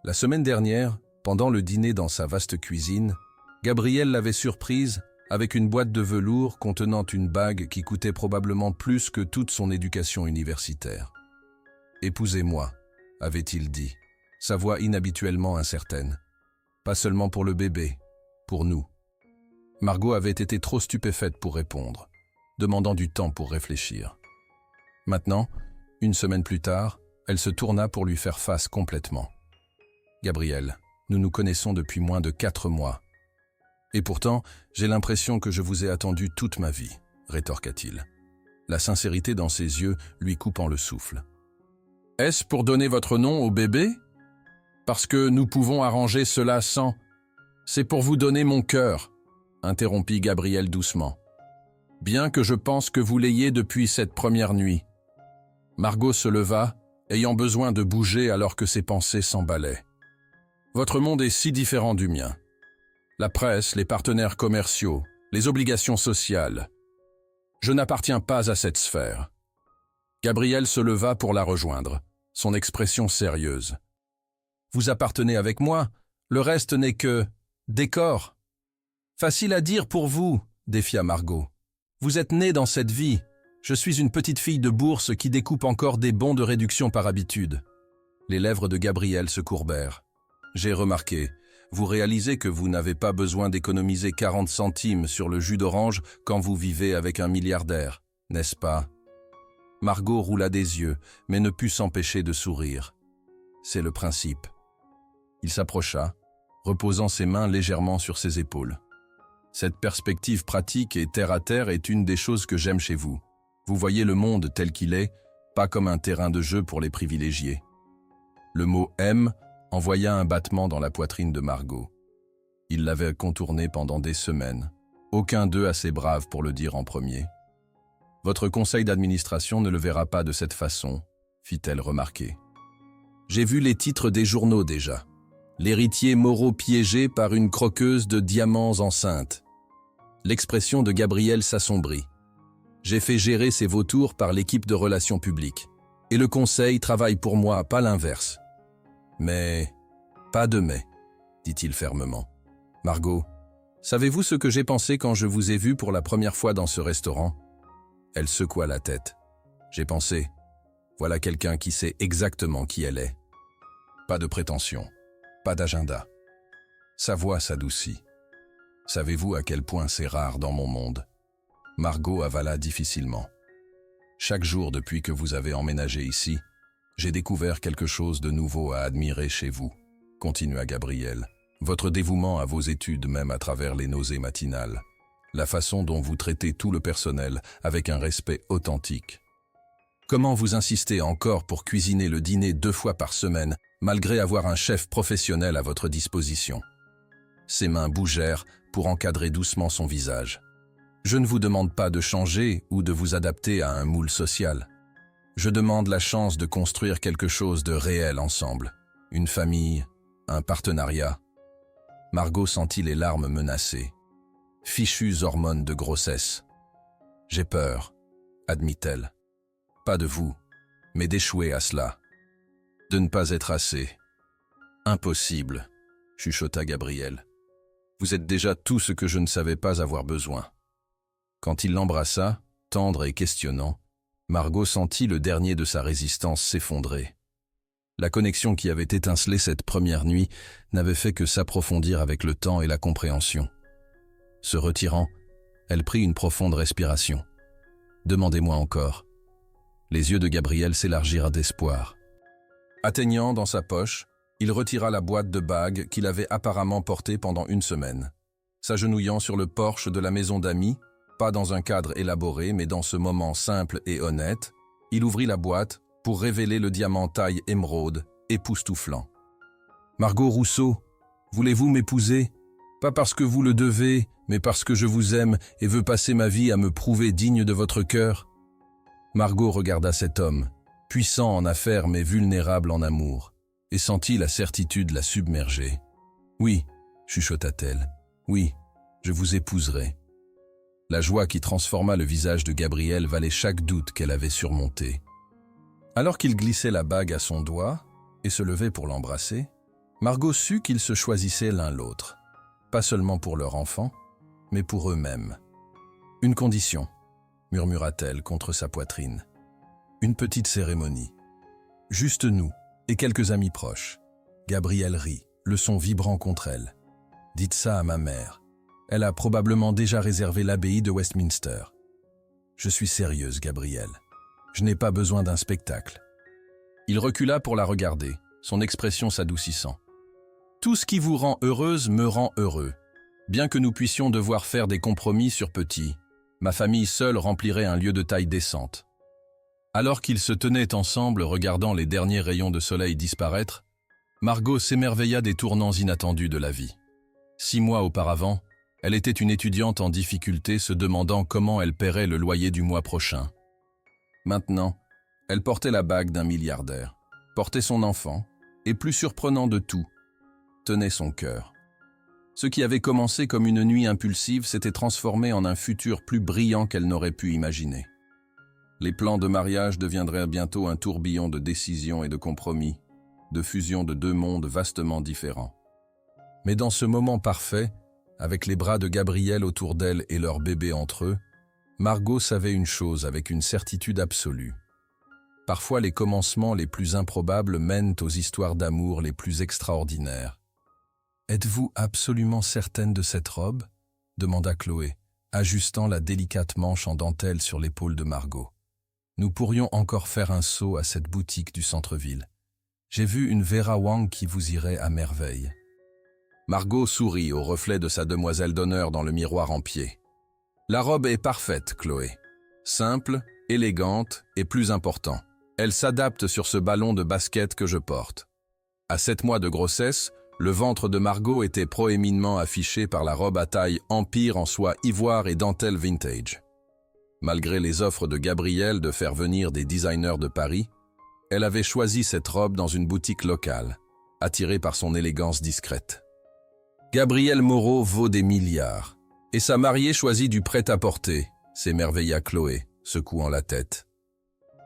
La semaine dernière, pendant le dîner dans sa vaste cuisine, Gabriel l'avait surprise avec une boîte de velours contenant une bague qui coûtait probablement plus que toute son éducation universitaire. « Épousez-moi », avait-il dit, sa voix inhabituellement incertaine. Pas seulement pour le bébé, pour nous. Margot avait été trop stupéfaite pour répondre, demandant du temps pour réfléchir. Maintenant, 1 semaine plus tard, elle se tourna pour lui faire face complètement. « Gabriel, nous nous connaissons depuis moins de 4 mois. Et pourtant, j'ai l'impression que je vous ai attendu toute ma vie, » rétorqua-t-il, la sincérité dans ses yeux lui coupant le souffle. « Est-ce pour donner votre nom au bébé ? Parce que nous pouvons arranger cela sans... C'est pour vous donner mon cœur, » interrompit Gabriel doucement. « Bien que je pense que vous l'ayez depuis cette première nuit. » Margot se leva, ayant besoin de bouger alors que ses pensées s'emballaient. « Votre monde est si différent du mien. La presse, les partenaires commerciaux, les obligations sociales. Je n'appartiens pas à cette sphère. » Gabriel se leva pour la rejoindre, son expression sérieuse. « Vous appartenez avec moi, le reste n'est que... décor. » « Facile à dire pour vous, » défia Margot. « Vous êtes né dans cette vie. Je suis une petite fille de bourse qui découpe encore des bons de réduction par habitude. » Les lèvres de Gabriel se courbèrent. « J'ai remarqué. vous réalisez que vous n'avez pas besoin d'économiser 40 centimes sur le jus d'orange quand vous vivez avec un milliardaire, n'est-ce pas? Margot roula des yeux, mais ne put s'empêcher de sourire. C'est le principe. Il s'approcha, reposant ses mains légèrement sur ses épaules. Cette perspective pratique et terre-à-terre est une des choses que j'aime chez vous. Vous voyez le monde tel qu'il est, pas comme un terrain de jeu pour les privilégiés. Le mot « aime » envoya un battement dans la poitrine de Margot. Il l'avait contourné pendant des semaines. Aucun d'eux assez brave pour le dire en premier. « Votre conseil d'administration ne le verra pas de cette façon », fit-elle remarquer. « J'ai vu les titres des journaux déjà. L'héritier Moreau piégé par une croqueuse de diamants enceinte. » L'expression de Gabriel s'assombrit. « J'ai fait gérer ces vautours par l'équipe de relations publiques. Et le conseil travaille pour moi, pas l'inverse. » « Mais, pas de mais, dit-il fermement. « Margot, savez-vous ce que j'ai pensé quand je vous ai vu pour la première fois dans ce restaurant ?» Elle secoua la tête. « J'ai pensé, voilà quelqu'un qui sait exactement qui elle est. Pas de prétention, pas d'agenda. » Sa voix s'adoucit. « Savez-vous à quel point c'est rare dans mon monde ?» Margot avala difficilement. « Chaque jour depuis que vous avez emménagé ici, j'ai découvert quelque chose de nouveau à admirer chez vous, continua Gabriel. Votre dévouement à vos études même à travers les nausées matinales. La façon dont vous traitez tout le personnel avec un respect authentique. Comment vous insistez encore pour cuisiner le dîner 2 fois par semaine, malgré avoir un chef professionnel à votre disposition. Ses mains bougèrent pour encadrer doucement son visage. Je ne vous demande pas de changer ou de vous adapter à un moule social. Je demande la chance de construire quelque chose de réel ensemble. Une famille, un partenariat. Margot sentit les larmes menacées. Fichues hormones de grossesse. J'ai peur, admit-elle. Pas de vous, mais d'échouer à cela. De ne pas être assez. Impossible, chuchota Gabriel. Vous êtes déjà tout ce que je ne savais pas avoir besoin. Quand il l'embrassa, tendre et questionnant, Margot sentit le dernier de sa résistance s'effondrer. La connexion qui avait étincelé cette première nuit n'avait fait que s'approfondir avec le temps et la compréhension. Se retirant, elle prit une profonde respiration. « Demandez-moi encore. » Les yeux de Gabriel s'élargirent d'espoir. Atteignant dans sa poche, il retira la boîte de bagues qu'il avait apparemment portée pendant 1 semaine. S'agenouillant sur le porche de la maison d'amis, pas dans un cadre élaboré, mais dans ce moment simple et honnête, il ouvrit la boîte pour révéler le diamant taille émeraude, époustouflant. « Margot Rousseau, voulez-vous m'épouser? Pas parce que vous le devez, mais parce que je vous aime et veux passer ma vie à me prouver digne de votre cœur. » Margot regarda cet homme, puissant en affaires mais vulnérable en amour, et sentit la certitude la submerger. « Oui, chuchota-t-elle, oui, je vous épouserai. » La joie qui transforma le visage de Gabriel valait chaque doute qu'elle avait surmonté. Alors qu'il glissait la bague à son doigt et se levait pour l'embrasser, Margot sut qu'ils se choisissaient l'un l'autre, pas seulement pour leur enfant, mais pour eux-mêmes. « Une condition, » murmura-t-elle contre sa poitrine. « Une petite cérémonie. Juste nous et quelques amis proches. » Gabriel rit, le son vibrant contre elle. « Dites ça à ma mère. Elle a probablement déjà réservé l'abbaye de Westminster. » « Je suis sérieuse, Gabriel. Je n'ai pas besoin d'un spectacle. » Il recula pour la regarder, son expression s'adoucissant. « Tout ce qui vous rend heureuse me rend heureux. Bien que nous puissions devoir faire des compromis sur petit, ma famille seule remplirait un lieu de taille décente. » Alors qu'ils se tenaient ensemble regardant les derniers rayons de soleil disparaître, Margot s'émerveilla des tournants inattendus de la vie. 6 mois auparavant, elle était une étudiante en difficulté se demandant comment elle paierait le loyer du mois prochain. Maintenant, elle portait la bague d'un milliardaire, portait son enfant, et plus surprenant de tout, tenait son cœur. Ce qui avait commencé comme une nuit impulsive s'était transformé en un futur plus brillant qu'elle n'aurait pu imaginer. Les plans de mariage deviendraient bientôt un tourbillon de décisions et de compromis, de fusion de 2 mondes vastement différents. Mais dans ce moment parfait, avec les bras de Gabriel autour d'elle et leur bébé entre eux, Margot savait une chose avec une certitude absolue. Parfois les commencements les plus improbables mènent aux histoires d'amour les plus extraordinaires. Êtes-vous absolument certaine de cette robe? Demanda Chloé, ajustant la délicate manche en dentelle sur l'épaule de Margot. Nous pourrions encore faire un saut à cette boutique du centre-ville. J'ai vu une Vera Wang qui vous irait à merveille. Margot sourit au reflet de sa demoiselle d'honneur dans le miroir en pied. La robe est parfaite, Chloé. Simple, élégante et plus important. Elle s'adapte sur ce ballon de basket que je porte. À 7 mois de grossesse, le ventre de Margot était proéminemment affiché par la robe à taille empire en soie ivoire et dentelle vintage. Malgré les offres de Gabriel de faire venir des designers de Paris, elle avait choisi cette robe dans une boutique locale, attirée par son élégance discrète. Gabriel Moreau vaut des milliards, et sa mariée choisit du prêt-à-porter, s'émerveilla Chloé, secouant la tête.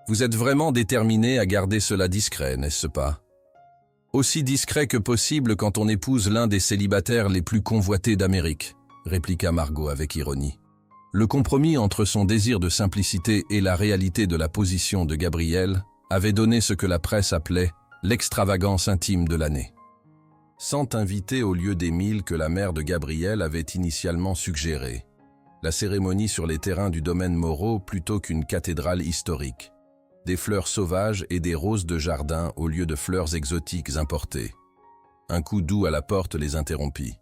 Vous êtes vraiment déterminé à garder cela discret, n'est-ce pas? Aussi discret que possible quand on épouse l'un des célibataires les plus convoités d'Amérique, répliqua Margot avec ironie. Le compromis entre son désir de simplicité et la réalité de la position de Gabriel avait donné ce que la presse appelait l'extravagance intime de l'année. 100 invités au lieu des 1000 que la mère de Gabriel avait initialement suggéré. La cérémonie sur les terrains du domaine Moreau plutôt qu'une cathédrale historique. Des fleurs sauvages et des roses de jardin au lieu de fleurs exotiques importées. Un coup doux à la porte les interrompit.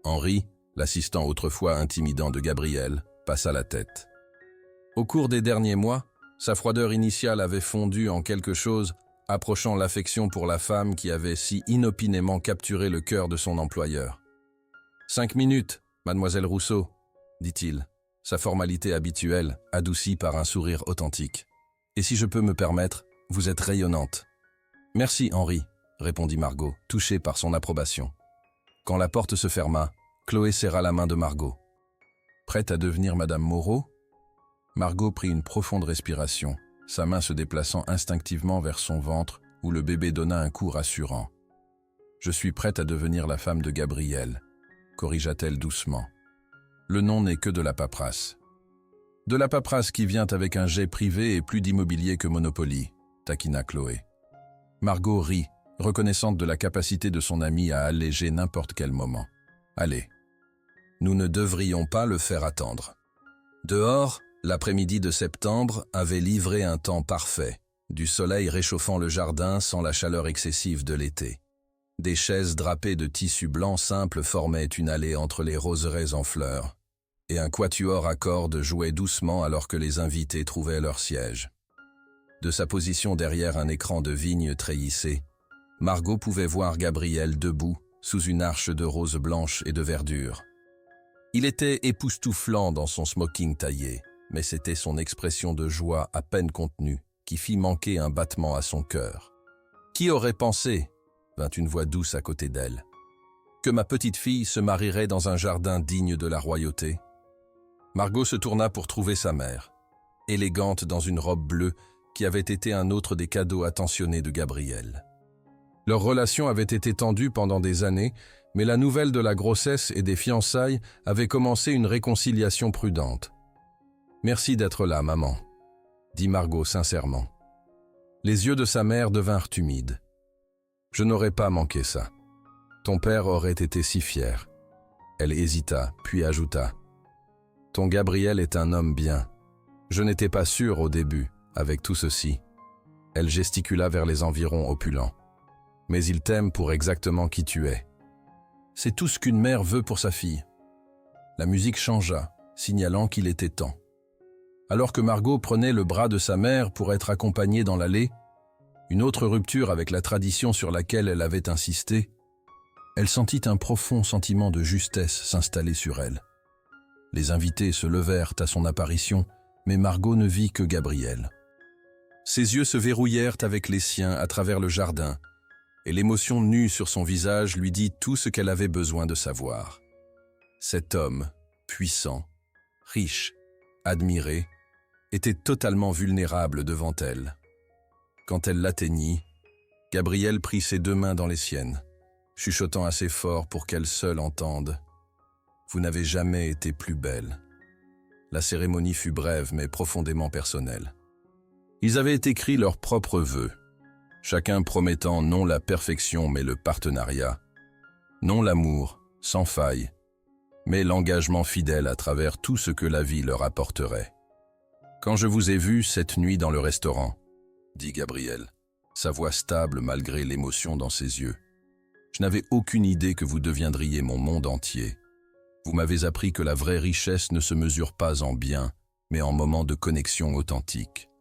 Henri, l'assistant autrefois intimidant de Gabriel, passa la tête. Au cours des derniers mois, sa froideur initiale avait fondu en quelque chose approchant l'affection pour la femme qui avait si inopinément capturé le cœur de son employeur. « 5 minutes, mademoiselle Rousseau, dit-il, sa formalité habituelle, adoucie par un sourire authentique. Et si je peux me permettre, vous êtes rayonnante. Merci, Henri, répondit Margot, touchée par son approbation. Quand la porte se ferma, Chloé serra la main de Margot. Prête à devenir Madame Moreau? Margot prit une profonde respiration, sa main se déplaçant instinctivement vers son ventre où le bébé donna un coup rassurant. Je suis prête à devenir la femme de Gabriel, corrigea-t-elle doucement. Le nom n'est que de la paperasse. De la paperasse qui vient avec un jet privé et plus d'immobilier que Monopoly, taquina Chloé. Margot rit, reconnaissante de la capacité de son amie à alléger n'importe quel moment. Allez, nous ne devrions pas le faire attendre. Dehors, l'après-midi de septembre avait livré un temps parfait, du soleil réchauffant le jardin sans la chaleur excessive de l'été. Des chaises drapées de tissu blanc simple formaient une allée entre les roseraies en fleurs, et un quatuor à cordes jouait doucement alors que les invités trouvaient leur siège. De sa position derrière un écran de vigne treillissé, Margot pouvait voir Gabriel debout, sous une arche de roses blanches et de verdure. Il était époustouflant dans son smoking taillé, mais c'était son expression de joie à peine contenue qui fit manquer un battement à son cœur. « Qui aurait pensé ?» vint une voix douce à côté d'elle. « Que ma petite fille se marierait dans un jardin digne de la royauté ?» Margot se tourna pour trouver sa mère, élégante dans une robe bleue qui avait été un autre des cadeaux attentionnés de Gabriel. Leur relation avait été tendue pendant des années, mais la nouvelle de la grossesse et des fiançailles avait commencé une réconciliation prudente. « Merci d'être là, maman, » dit Margot sincèrement. Les yeux de sa mère devinrent humides. « Je n'aurais pas manqué ça. Ton père aurait été si fier. » Elle hésita, puis ajouta. « Ton Gabriel est un homme bien. Je n'étais pas sûre au début, avec tout ceci. » Elle gesticula vers les environs opulents. « Mais il t'aime pour exactement qui tu es. C'est tout ce qu'une mère veut pour sa fille. » La musique changea, signalant qu'il était temps. Alors que Margot prenait le bras de sa mère pour être accompagnée dans l'allée, une autre rupture avec la tradition sur laquelle elle avait insisté, elle sentit un profond sentiment de justesse s'installer sur elle. Les invités se levèrent à son apparition, mais Margot ne vit que Gabriel. Ses yeux se verrouillèrent avec les siens à travers le jardin, et l'émotion nue sur son visage lui dit tout ce qu'elle avait besoin de savoir. Cet homme, puissant, riche, admiré, était totalement vulnérable devant elle. Quand elle l'atteignit, Gabriel prit ses 2 mains dans les siennes, chuchotant assez fort pour qu'elle seule entende. « Vous n'avez jamais été plus belle. » La cérémonie fut brève mais profondément personnelle. Ils avaient écrit leurs propres vœux, chacun promettant non la perfection mais le partenariat. Non l'amour, sans faille, mais l'engagement fidèle à travers tout ce que la vie leur apporterait. Quand je vous ai vu cette nuit dans le restaurant, dit Gabriel, sa voix stable malgré l'émotion dans ses yeux, je n'avais aucune idée que vous deviendriez mon monde entier. Vous m'avez appris que la vraie richesse ne se mesure pas en biens, mais en moments de connexion authentique.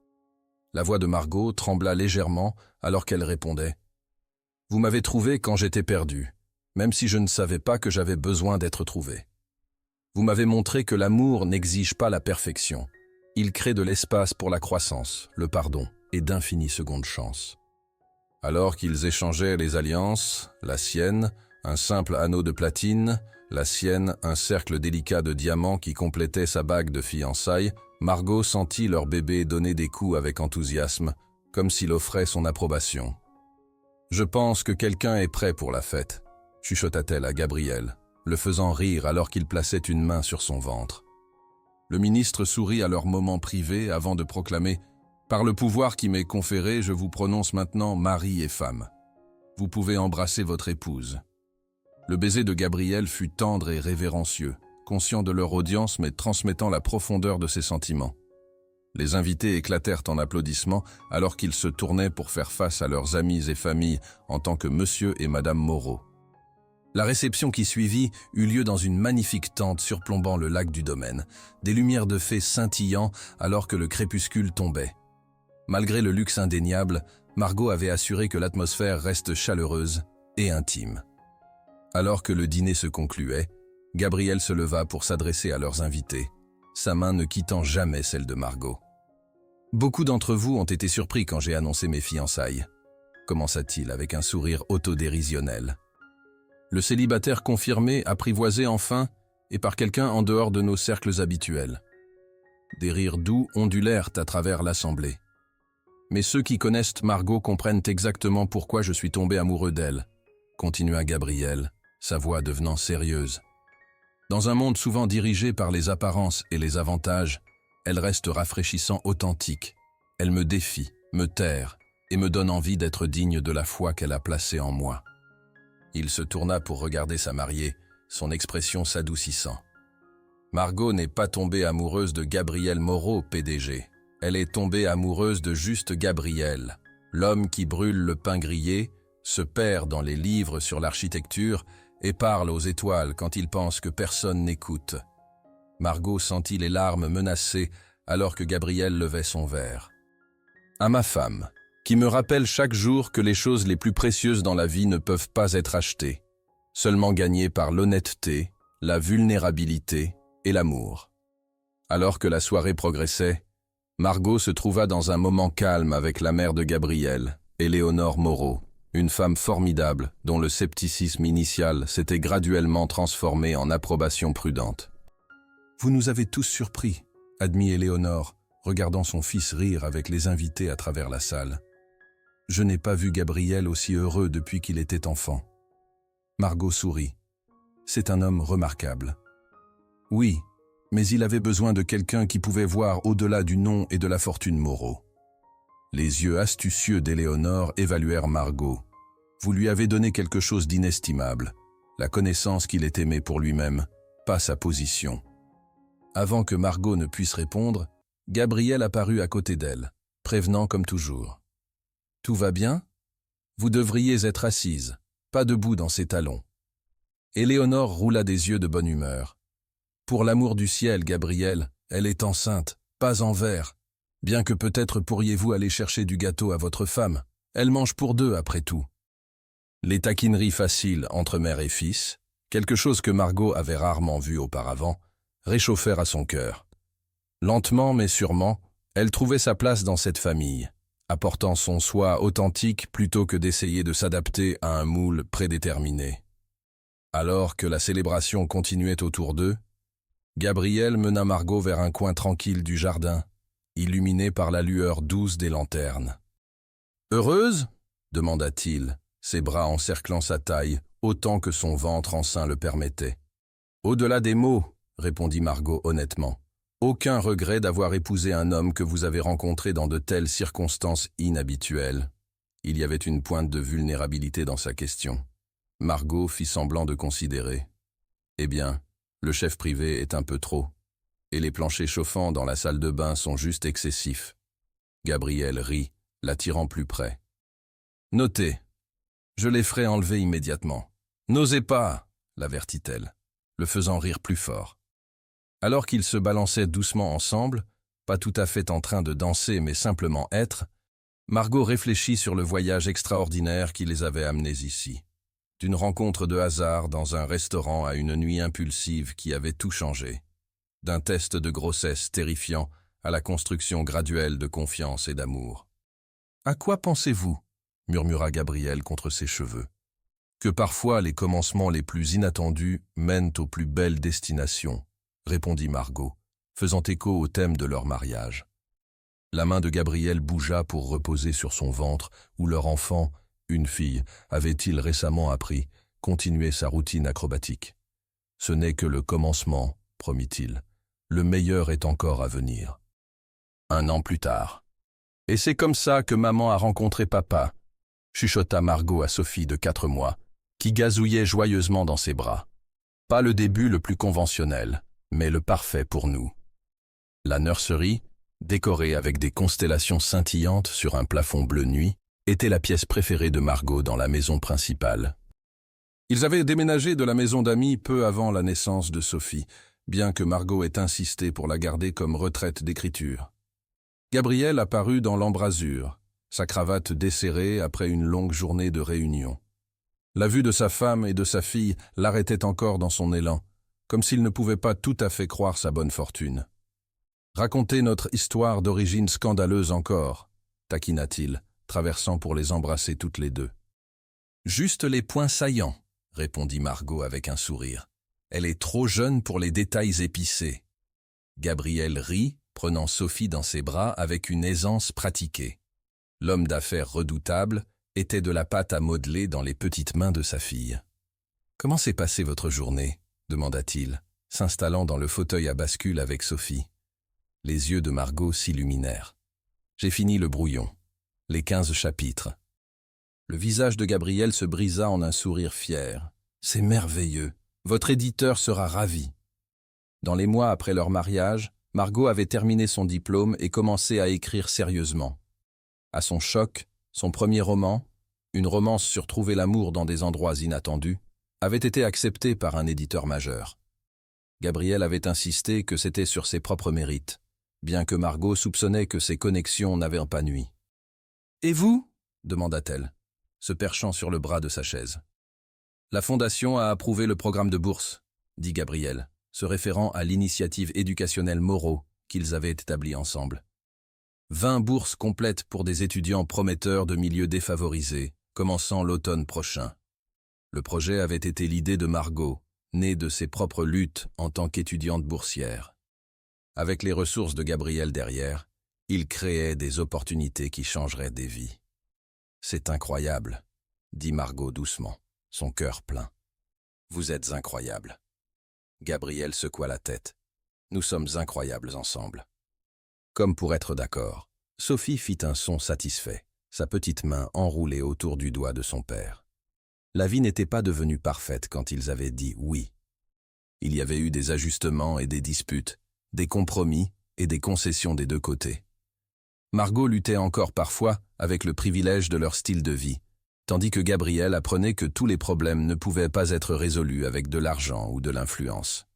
La voix de Margot trembla légèrement alors qu'elle répondait « Vous m'avez trouvé quand j'étais perdu, même si je ne savais pas que j'avais besoin d'être trouvé. Vous m'avez montré que l'amour n'exige pas la perfection. Il crée de l'espace pour la croissance, le pardon et d'infinies secondes chances. » Alors qu'ils échangeaient les alliances, la sienne, un simple anneau de platine, la sienne, un cercle délicat de diamants qui complétait sa bague de fiançailles, Margot sentit leur bébé donner des coups avec enthousiasme, comme s'il offrait son approbation. « Je pense que quelqu'un est prêt pour la fête », chuchota-t-elle à Gabriel, le faisant rire alors qu'il plaçait une main sur son ventre. Le ministre sourit à leur moment privé avant de proclamer « Par le pouvoir qui m'est conféré, je vous prononce maintenant mari et femme. Vous pouvez embrasser votre épouse. » Le baiser de Gabriel fut tendre et révérencieux, conscient de leur audience mais transmettant la profondeur de ses sentiments. Les invités éclatèrent en applaudissements alors qu'ils se tournaient pour faire face à leurs amis et familles en tant que monsieur et madame Moreau. La réception qui suivit eut lieu dans une magnifique tente surplombant le lac du domaine, des lumières de fées scintillant alors que le crépuscule tombait. Malgré le luxe indéniable, Margot avait assuré que l'atmosphère reste chaleureuse et intime. Alors que le dîner se concluait, Gabriel se leva pour s'adresser à leurs invités, sa main ne quittant jamais celle de Margot. « Beaucoup d'entre vous ont été surpris quand j'ai annoncé mes fiançailles, » commença-t-il avec un sourire autodérisionnel. Le célibataire confirmé, apprivoisé enfin, et par quelqu'un en dehors de nos cercles habituels. Des rires doux ondulèrent à travers l'assemblée. Mais ceux qui connaissent Margot comprennent exactement pourquoi je suis tombé amoureux d'elle, continua Gabriel, sa voix devenant sérieuse. Dans un monde souvent dirigé par les apparences et les avantages, elle reste rafraîchissant authentique. Elle me défie, me terre et me donne envie d'être digne de la foi qu'elle a placée en moi. Il se tourna pour regarder sa mariée, son expression s'adoucissant. Margot n'est pas tombée amoureuse de Gabriel Moreau, PDG. Elle est tombée amoureuse de juste Gabriel, l'homme qui brûle le pain grillé, se perd dans les livres sur l'architecture et parle aux étoiles quand il pense que personne n'écoute. Margot sentit les larmes menacées alors que Gabriel levait son verre. À ma femme, qui me rappelle chaque jour que les choses les plus précieuses dans la vie ne peuvent pas être achetées, seulement gagnées par l'honnêteté, la vulnérabilité et l'amour. Alors que la soirée progressait, Margot se trouva dans un moment calme avec la mère de Gabriel, Éléonore Moreau, une femme formidable dont le scepticisme initial s'était graduellement transformé en approbation prudente. « Vous nous avez tous surpris », admit Éléonore, regardant son fils rire avec les invités à travers la salle. « Je n'ai pas vu Gabriel aussi heureux depuis qu'il était enfant. » Margot sourit. « C'est un homme remarquable. » « Oui, mais il avait besoin de quelqu'un qui pouvait voir au-delà du nom et de la fortune Moreau. » Les yeux astucieux d'Éléonore évaluèrent Margot. « Vous lui avez donné quelque chose d'inestimable, la connaissance qu'il est aimé pour lui-même, pas sa position. » Avant que Margot ne puisse répondre, Gabriel apparut à côté d'elle, prévenant comme toujours. « Tout va bien? Vous devriez être assise, pas debout dans ses talons. » Éléonore roula des yeux de bonne humeur. « Pour l'amour du ciel, Gabriel, elle est enceinte, pas en verre. Bien que peut-être pourriez-vous aller chercher du gâteau à votre femme. Elle mange pour deux après tout. » Les taquineries faciles entre mère et fils, quelque chose que Margot avait rarement vu auparavant, réchauffèrent à son cœur. Lentement mais sûrement, elle trouvait sa place dans cette famille, apportant son soi authentique plutôt que d'essayer de s'adapter à un moule prédéterminé. Alors que la célébration continuait autour d'eux, Gabriel mena Margot vers un coin tranquille du jardin, illuminé par la lueur douce des lanternes. « Heureuse » demanda-t-il, ses bras encerclant sa taille, autant que son ventre enceint le permettait. « Au-delà des mots » répondit Margot honnêtement. « Aucun regret d'avoir épousé un homme que vous avez rencontré dans de telles circonstances inhabituelles. » Il y avait une pointe de vulnérabilité dans sa question. Margot fit semblant de considérer. Eh bien, le chef privé est un peu trop, et les planchers chauffants dans la salle de bain sont juste excessifs. Gabriel rit, l'attirant plus près. Notez, je les ferai enlever immédiatement. N'osez pas, l'avertit-elle, le faisant rire plus fort. Alors qu'ils se balançaient doucement ensemble, pas tout à fait en train de danser mais simplement être, Margot réfléchit sur le voyage extraordinaire qui les avait amenés ici. D'une rencontre de hasard dans un restaurant à une nuit impulsive qui avait tout changé. D'un test de grossesse terrifiant à la construction graduelle de confiance et d'amour. « À quoi pensez-vous » murmura Gabriel contre ses cheveux. « Que parfois les commencements les plus inattendus mènent aux plus belles destinations, » répondit Margot, faisant écho au thème de leur mariage. La main de Gabriel bougea pour reposer sur son ventre où leur enfant, une fille, avait-il récemment appris, continuait sa routine acrobatique. « Ce n'est que le commencement, » promit-il. « Le meilleur est encore à venir. » 1 an plus tard. « Et c'est comme ça que maman a rencontré papa », chuchota Margot à Sophie de 4 mois, qui gazouillait joyeusement dans ses bras. Pas le début le plus conventionnel, mais le parfait pour nous. La nurserie, décorée avec des constellations scintillantes sur un plafond bleu nuit, était la pièce préférée de Margot dans la maison principale. Ils avaient déménagé de la maison d'amis peu avant la naissance de Sophie, bien que Margot ait insisté pour la garder comme retraite d'écriture. Gabriel apparut dans l'embrasure, sa cravate desserrée après une longue journée de réunion. La vue de sa femme et de sa fille l'arrêtait encore dans son élan, comme s'il ne pouvait pas tout à fait croire sa bonne fortune. « Racontez notre histoire d'origine scandaleuse encore », taquina-t-il, traversant pour les embrasser toutes les deux. « Juste les points saillants », répondit Margot avec un sourire. « Elle est trop jeune pour les détails épicés. » Gabriel rit, prenant Sophie dans ses bras avec une aisance pratiquée. L'homme d'affaires redoutable était de la pâte à modeler dans les petites mains de sa fille. « Comment s'est passée votre journée ?» demanda-t-il, s'installant dans le fauteuil à bascule avec Sophie. Les yeux de Margot s'illuminèrent. « J'ai fini le brouillon. Les 15 chapitres. » Le visage de Gabriel se brisa en un sourire fier. « C'est merveilleux. Votre éditeur sera ravi. » Dans les mois après leur mariage, Margot avait terminé son diplôme et commencé à écrire sérieusement. À son choc, son premier roman, une romance sur trouver l'amour dans des endroits inattendus, avait été accepté par un éditeur majeur. Gabriel avait insisté que c'était sur ses propres mérites, bien que Margot soupçonnait que ses connexions n'avaient pas nui. « Et vous » demanda-t-elle, se perchant sur le bras de sa chaise. « La Fondation a approuvé le programme de bourse, » dit Gabriel, se référant à l'initiative éducationnelle Moreau qu'ils avaient établie ensemble. 20 bourses complètes pour des étudiants prometteurs de milieux défavorisés, commençant l'automne prochain. Le projet avait été l'idée de Margot, née de ses propres luttes en tant qu'étudiante boursière. Avec les ressources de Gabriel derrière, il créait des opportunités qui changeraient des vies. « C'est incroyable », dit Margot doucement, son cœur plein. « Vous êtes incroyable. » Gabriel secoua la tête. « Nous sommes incroyables ensemble. » Comme pour être d'accord, Sophie fit un son satisfait, sa petite main enroulée autour du doigt de son père. La vie n'était pas devenue parfaite quand ils avaient dit oui. Il y avait eu des ajustements et des disputes, des compromis et des concessions des deux côtés. Margot luttait encore parfois avec le privilège de leur style de vie, tandis que Gabriel apprenait que tous les problèmes ne pouvaient pas être résolus avec de l'argent ou de l'influence.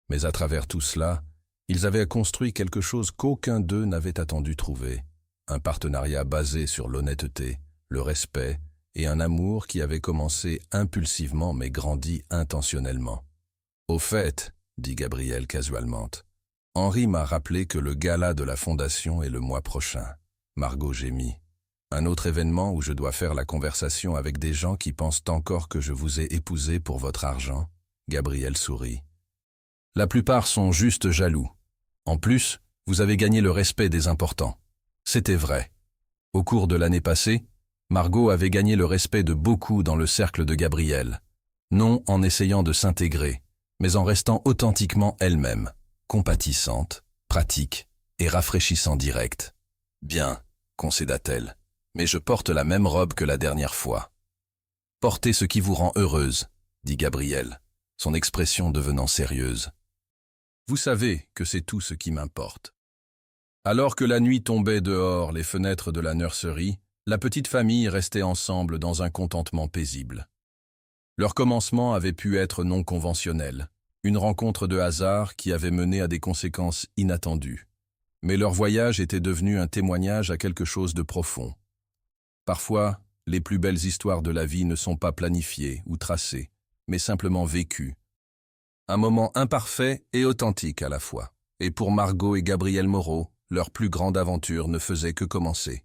Mais à travers tout cela, ils avaient construit quelque chose qu'aucun d'eux n'avait attendu trouver, un partenariat basé sur l'honnêteté, le respect et un amour qui avait commencé impulsivement mais grandi intentionnellement. « Au fait, » dit Gabriel casualement, « Henri m'a rappelé que le gala de la Fondation est le mois prochain. » Margot gémit. « Un autre événement où je dois faire la conversation avec des gens qui pensent encore que je vous ai épousé pour votre argent ?» Gabriel sourit. « La plupart sont juste jaloux. En plus, vous avez gagné le respect des importants. » C'était vrai. Au cours de l'année passée, Margot avait gagné le respect de beaucoup dans le cercle de Gabriel, non en essayant de s'intégrer, mais en restant authentiquement elle-même, compatissante, pratique et rafraîchissant directe. « Bien, concéda-t-elle, mais je porte la même robe que la dernière fois. » Portez ce qui vous rend heureuse, dit Gabriel, son expression devenant sérieuse. Vous savez que c'est tout ce qui m'importe. Alors que la nuit tombait dehors les fenêtres de la nurserie, la petite famille restait ensemble dans un contentement paisible. Leur commencement avait pu être non conventionnel, une rencontre de hasard qui avait mené à des conséquences inattendues. Mais leur voyage était devenu un témoignage à quelque chose de profond. Parfois, les plus belles histoires de la vie ne sont pas planifiées ou tracées, mais simplement vécues. Un moment imparfait et authentique à la fois. Et pour Margot et Gabriel Moreau, leur plus grande aventure ne faisait que commencer.